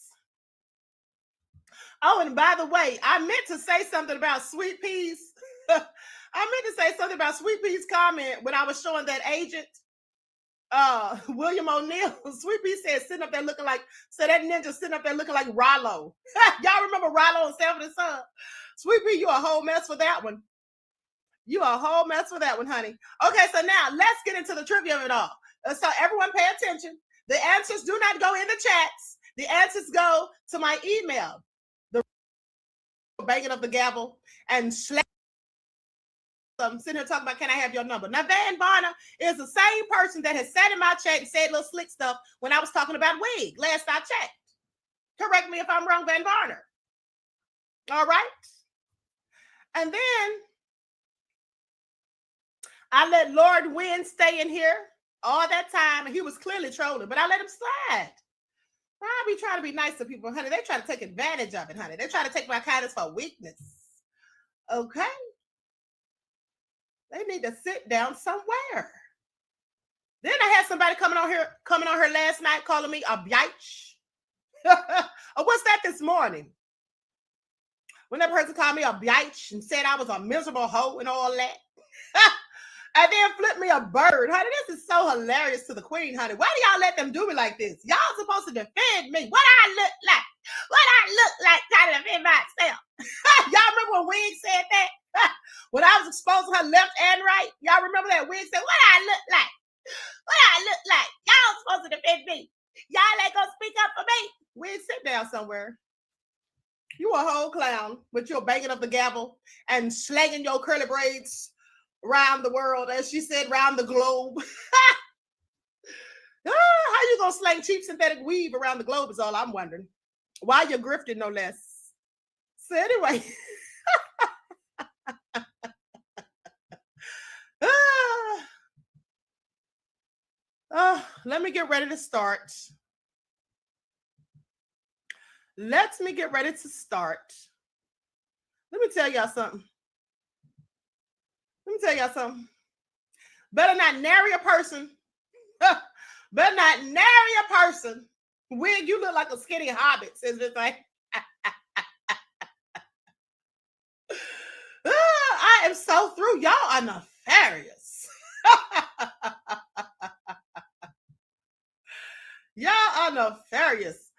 Oh, and by the way, I meant to say something about Sweet Pea's. I meant to say something about Sweet Pea's comment when I was showing that agent, William O'Neill. Sweet Pea said that ninja sitting up there looking like Rollo. Y'all remember Rollo and Sanford and Son? Sweet Pea, you a whole mess for that one. You a whole mess for that one, honey. Okay, so now let's get into the trivia of it all. So everyone pay attention. The answers do not go in the chats. The answers go to my email. Banging up the gavel and slap. I'm sitting here talking about, can I have your number? Now, Van Varner is the same person that has sat in my chat and said little slick stuff when I was talking about wig last I checked. Correct me if I'm wrong, Van Varner. All right. And then I let Lord Wynn stay in here all that time, and he was clearly trolling, but I let him slide. I be trying to be nice to people, honey. They try to take advantage of it, honey. They try to take my kindness for weakness. Okay? They need to sit down somewhere. Then I had somebody coming on here last night calling me a bitch. Or what's that this morning? When that person called me a bitch and said I was a miserable hoe and all that. And then flip me a bird. Honey, this is so hilarious to the queen, honey. Why do y'all let them do me like this? Y'all supposed to defend me. What I look like. What I look like trying to defend myself. Y'all remember when Wig said that? When I was exposing her left and right. Y'all remember that wig said, what I look like? What I look like? Y'all supposed to defend me. Y'all ain't gonna speak up for me. Wig, sit down somewhere. You a whole clown, but you're banging up the gavel and slanging your curly braids around the world, as she said, around the globe. How you gonna slang cheap synthetic weave around the globe is all I'm wondering. Why you're grifting, no less. So anyway. Let me get ready to start. Let me get ready to start. Let me tell y'all something. Better not nary a person. Better not nary a person. Wig, you look like a skinny hobbit, says this thing. I am so through. Y'all are nefarious. Y'all are nefarious.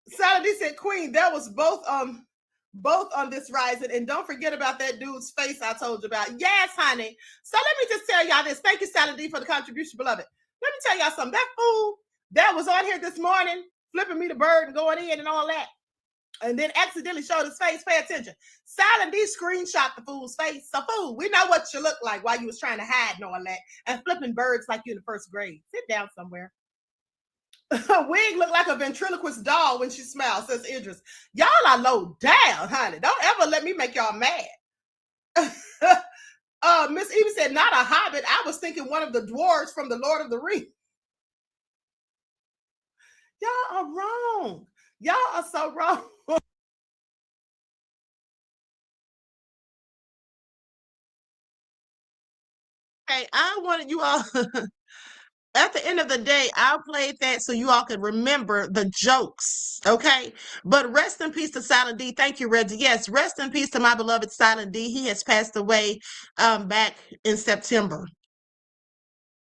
Saturday said, Queen, that was both on this rising. And don't forget about that dude's face I told you about. Yes, honey. So let me just tell y'all this. Thank you, Saturday, for the contribution, beloved. Let me tell y'all something. That fool that was on here this morning, flipping me the bird and going in and all that, and then accidentally showed his face. Pay attention. Silent D screenshot the fool's face. So, fool, we know what you look like while you was trying to hide and all that and flipping birds like you in the first grade. Sit down somewhere. Wig look like a ventriloquist doll when she smiles, says Idris. Y'all are low down, honey. Don't ever let me make y'all mad. Miss Evie said, not a hobbit. I was thinking one of the dwarves from the Lord of the Rings. Y'all are wrong. Y'all are so wrong. Hey, I wanted you all at the end of the day, I played that so you all could remember the jokes, okay? But rest in peace to Silent D. Thank you, Reggie. Yes, rest in peace to my beloved Silent D. He has passed away back in September.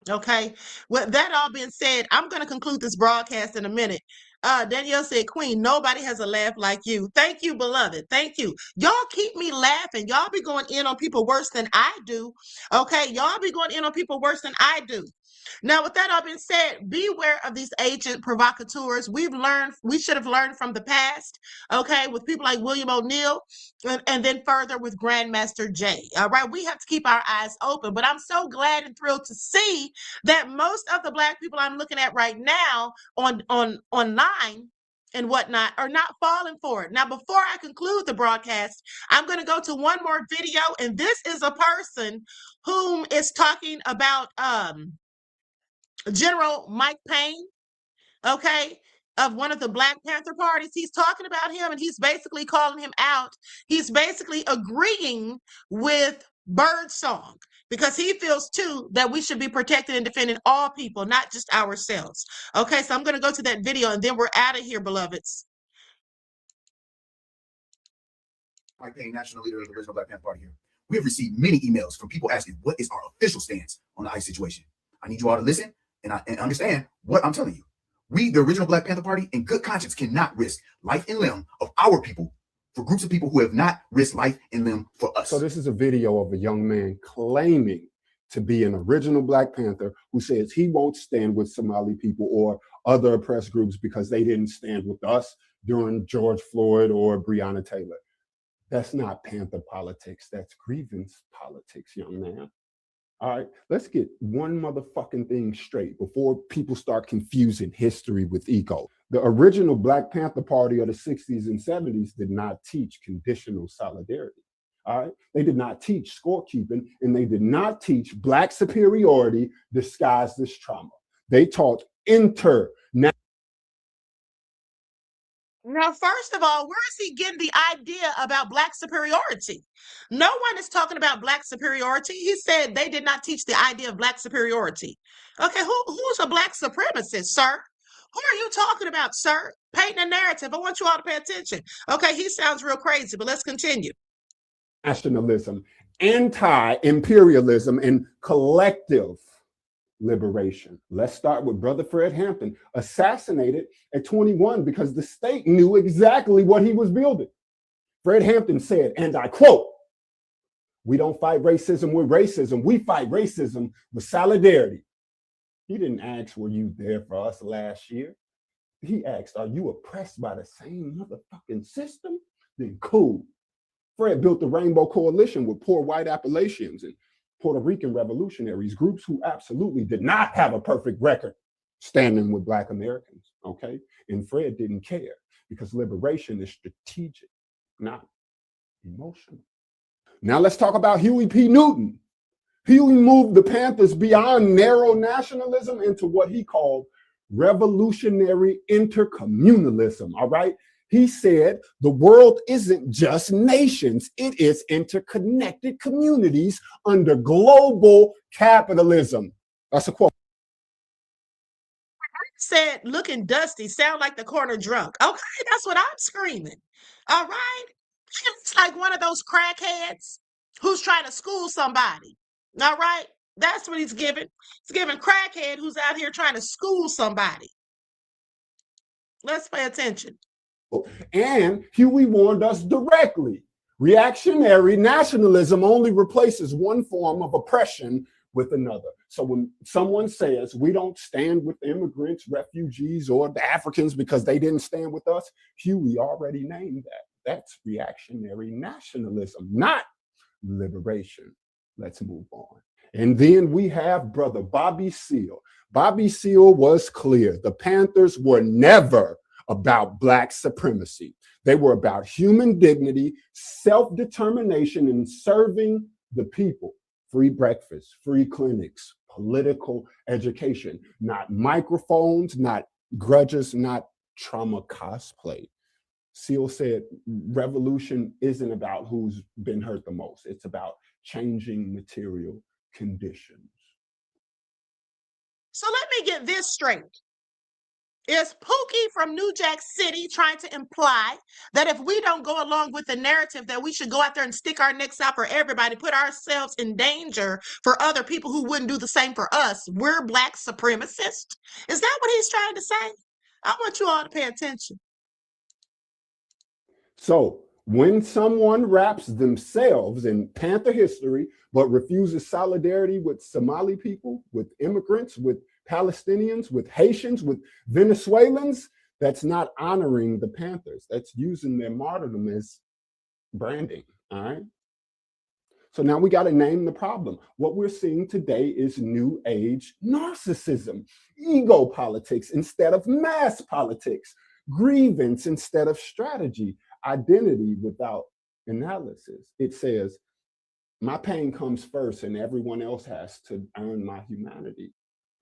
Okay, with that all being said, I'm going to conclude this broadcast in a minute. Danielle said, Queen, nobody has a laugh like you. Thank you, beloved. Thank you. Y'all keep me laughing. Y'all be going in on people worse than I do. Okay, y'all be going in on people worse than I do. Now, with that all being said, beware of these agent provocateurs. We should have learned from the past, okay, with people like William O'Neill, and then further with Grandmaster Jay. All right, we have to keep our eyes open. But I'm so glad and thrilled to see that most of the Black people I'm looking at right now on online and whatnot are not falling for it. Now, before I conclude the broadcast, I'm going to go to one more video, and this is a person whom is talking about General Mike Payne, okay, of one of the Black Panther parties. He's talking about him, and he's basically calling him out. He's basically agreeing with Birdsong, because he feels too that we should be protecting and defending all people, not just ourselves. Okay, so I'm going to go to that video, and then we're out of here, beloveds. Mike Payne, national leader of the original Black Panther Party here. We have received many emails from people asking, what is our official stance on the ICE situation? I need you all to listen and understand what I'm telling you. We, the original Black Panther Party, in good conscience, cannot risk life and limb of our people for groups of people who have not risked life and limb for us. So this is a video of a young man claiming to be an original Black Panther who says he won't stand with Somali people or other oppressed groups because they didn't stand with us during George Floyd or Breonna Taylor. That's not Panther politics. That's grievance politics, young man. All right, let's get one motherfucking thing straight before people start confusing history with ego. The original Black Panther Party of the 60s and 70s did not teach conditional solidarity. All right, they did not teach scorekeeping, and they did not teach Black superiority disguised as trauma. They taught Now, first of all, where is he getting the idea about Black superiority? No one is talking about Black superiority. He said they did not teach the idea of Black superiority. Okay, who's a Black supremacist, sir? Who are you talking about, sir? Painting a narrative. I want you all to pay attention. Okay, he sounds real crazy, but let's continue. Nationalism, anti-imperialism, and collective liberation. Let's start with Brother Fred Hampton, assassinated at 21 because the state knew exactly what he was building. Fred Hampton said, and I quote, We don't fight racism with racism. We fight racism with solidarity. He didn't ask, were you there for us last year? He asked, are you oppressed by the same motherfucking system? Then cool. Fred built the Rainbow Coalition with poor white Appalachians and Puerto Rican revolutionaries, groups who absolutely did not have a perfect record standing with Black Americans, okay? And Fred didn't care because liberation is strategic, not emotional. Now let's talk about Huey P. Newton. Huey moved the Panthers beyond narrow nationalism into what he called revolutionary intercommunalism, all right? He said the world isn't just nations, it is interconnected communities under global capitalism. That's a quote. Said, looking dusty, sound like the corner drunk. Okay, that's what I'm screaming. All right? It's like one of those crackheads who's trying to school somebody. All right? That's what he's giving. He's giving crackhead who's out here trying to school somebody. Let's pay attention. And Huey warned us directly. Reactionary nationalism only replaces one form of oppression with another. So when someone says we don't stand with immigrants, refugees, or the Africans because they didn't stand with us, Huey already named that. That's reactionary nationalism, not liberation. Let's move on. And then we have Brother Bobby Seale. Bobby Seale was clear. The Panthers were never about Black supremacy. They were about human dignity, self-determination, and serving the people. Free breakfast, free clinics, political education, not microphones, not grudges, not trauma cosplay. Seale said revolution isn't about who's been hurt the most. It's about changing material conditions. So let me get this straight. Is Pookie from New Jack City trying to imply that if we don't go along with the narrative that we should go out there and stick our necks out for everybody, put ourselves in danger for other people who wouldn't do the same for us, we're Black supremacists? Is that what he's trying to say? I want you all to pay attention. So when someone wraps themselves in Panther history, but refuses solidarity with Somali people, with immigrants, with Palestinians, with Haitians, with Venezuelans, that's not honoring the Panthers. That's using their martyrdom as branding, all right? So now we got to name the problem. What we're seeing today is new age narcissism, ego politics instead of mass politics, grievance instead of strategy, identity without analysis. It says, my pain comes first and everyone else has to earn my humanity.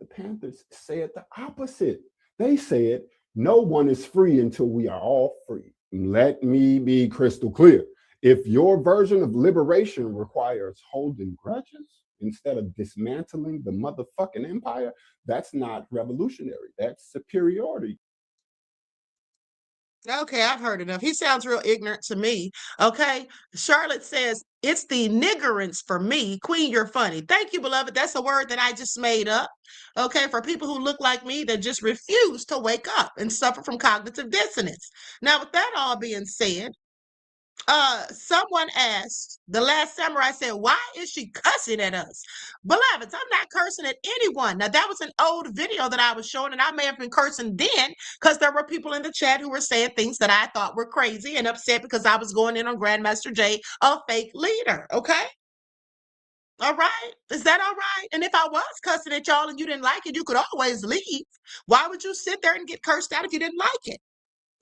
The Panthers said the opposite. They said, no one is free until we are all free. Let me be crystal clear. If your version of liberation requires holding grudges instead of dismantling the motherfucking empire, that's not revolutionary. That's superiority. Okay, I've heard enough. He sounds real ignorant to me. Okay, Charlotte says, it's the niggerance for me. Queen, you're funny. Thank you, beloved. That's a word that I just made up. Okay, for people who look like me that just refuse to wake up and suffer from cognitive dissonance. Now, with that all being said, someone asked, the last samurai said, why is she cussing at us? Beloveds, I'm not cursing at anyone. Now, that was an old video that I was showing, and I may have been cursing then because there were people in the chat who were saying things that I thought were crazy and upset because I was going in on Grandmaster Jay, a fake leader, okay? All right? Is that all right? And if I was cussing at y'all and you didn't like it, you could always leave. Why would you sit there and get cursed out if you didn't like it?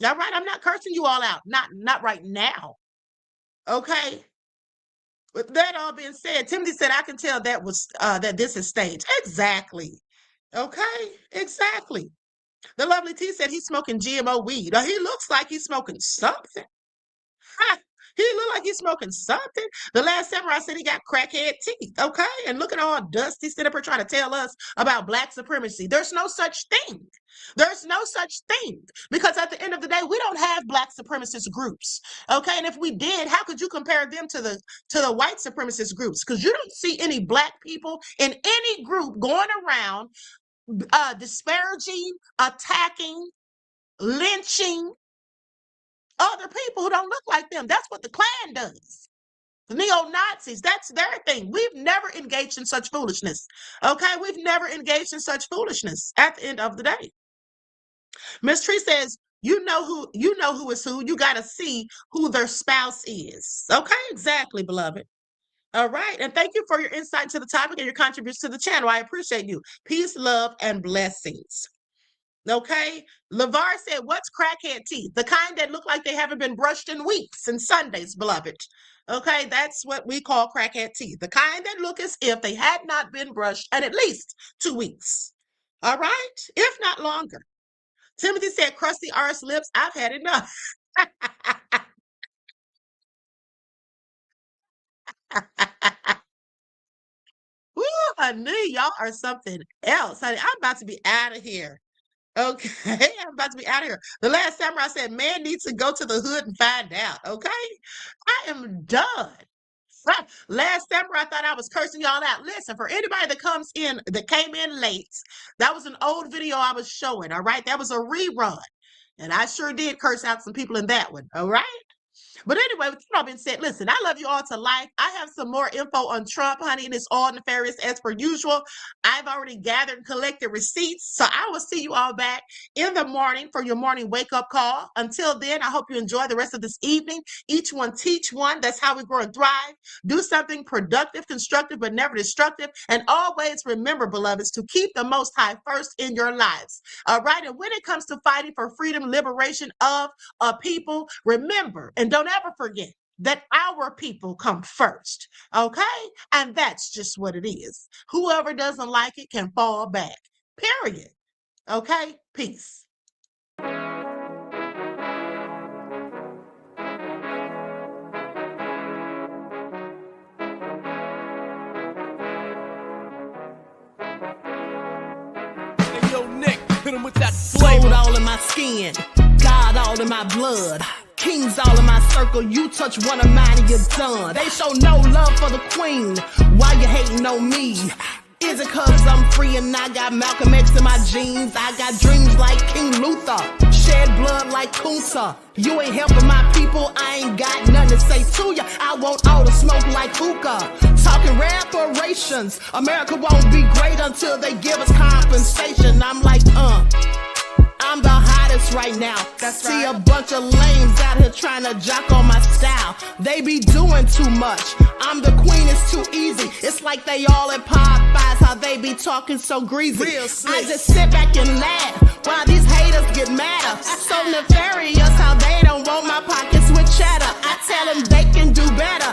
All right? I'm not cursing you all out. Not right now. Okay. With that all being said, Timothy said, I can tell that was that this is staged. Exactly. Okay, exactly. The lovely T said he's smoking GMO weed. He looks like he's smoking something. Ha! He looked like he's smoking something. The last samurai said he got crackhead teeth. Okay, and look at all dusty sitting up here trying to tell us about Black supremacy. There's no such thing. There's no such thing, because at the end of the day, we don't have Black supremacist groups. Okay, and if we did, how could you compare them to the white supremacist groups? Because you don't see any Black people in any group going around disparaging, attacking, lynching other people who don't look like them. That's what the Klan does. The neo-Nazis, that's their thing. We've never engaged in such foolishness. Okay, we've never engaged in such foolishness at the end of the day. Miss Tree says, you know who is who. You got to see who their spouse is. Okay, exactly, beloved. All right, and thank you for your insight to the topic and your contribution to the channel. I appreciate you. Peace, love, and blessings. Okay, LeVar said, what's crackhead teeth? The kind that look like they haven't been brushed in weeks and Sundays, beloved. Okay, that's what we call crackhead teeth. The kind that look as if they had not been brushed in at least 2 weeks. All right, if not longer. Timothy said, crusty arse lips, I've had enough. Woo, honey, y'all are something else. Honey, I'm about to be out of here. Okay, I'm about to be out of here. The last samurai said, man needs to go to the hood and find out. Okay, I am done. Last samurai thought I was cursing y'all out. Listen, for anybody that came in late, that was an old video I was showing. All right, that was a rerun, and I sure did curse out some people in that one. All right. But anyway, with that all being said, listen, I love you all to life. I have some more info on Trump, honey, and it's all nefarious as per usual. I've already gathered and collected receipts, so I will see you all back in the morning for your morning wake-up call. Until then, I hope you enjoy the rest of this evening. Each one teach one. That's how we grow and thrive. Do something productive, constructive, but never destructive. And always remember, beloveds, to keep the Most High first in your lives. All right? And when it comes to fighting for freedom, liberation of a people, remember, and don't ever forget that our people come first, okay? And that's just what it is. Whoever doesn't like it can fall back, period. Okay? Peace. Hey, yo, Nick, hit him with that flavor. Gold all in my skin, God all in my blood. Kings all in my circle, you touch one of mine and you're done. They show no love for the queen, why you hating on me? Is it cause I'm free and I got Malcolm X in my jeans? I got dreams like King Luther, shed blood like Kunsa. You ain't helping my people, I ain't got nothing to say to ya. I want all the smoke like hookah. Talking reparations, America won't be great until they give us compensation. I'm like, I'm the hottest right now. See a bunch of lames out here trying to jock on my style. They be doing too much. I'm the queen, it's too easy. It's like they all at Popeyes, how they be talking so greasy. I just sit back and laugh while these haters get madder. So nefarious how they don't want my pockets with cheddar. I tell them they can do better.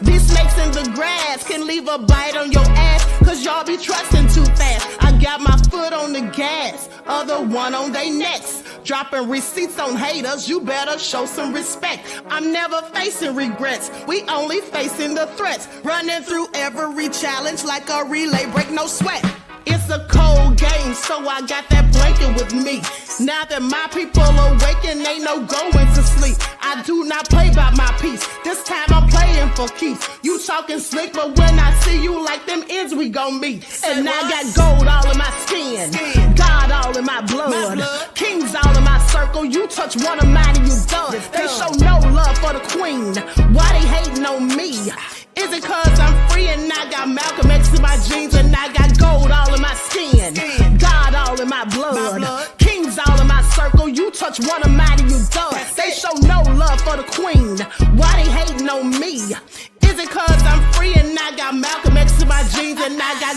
These snakes in the grass can leave a bite on your ass, cause y'all be trusting too fast. I got my foot on the gas, other one on they necks. Dropping receipts on haters, you better show some respect. I'm never facing regrets, we only facing the threats. Running through every challenge like a relay, break no sweat. It's a cold game, so I got that blanket with me. Now that my people awaken, ain't no going to sleep. I do not play by my piece, this time I'm playing for keeps. You talking slick, but when I see you like them ends, we gon' meet. And I got gold all in my skin, God all in my blood. Kings all in my circle, you touch one of mine and you done. They show no love for the queen, why they hating on me? Is it cause I'm free and I got Malcolm X in my jeans and I got gold all in my skin, God all in my blood. Kings all in my circle, you touch one of mine and you done. They show no love for the queen, why they hating on me? Is it cause I'm free and I got Malcolm X in my jeans and I got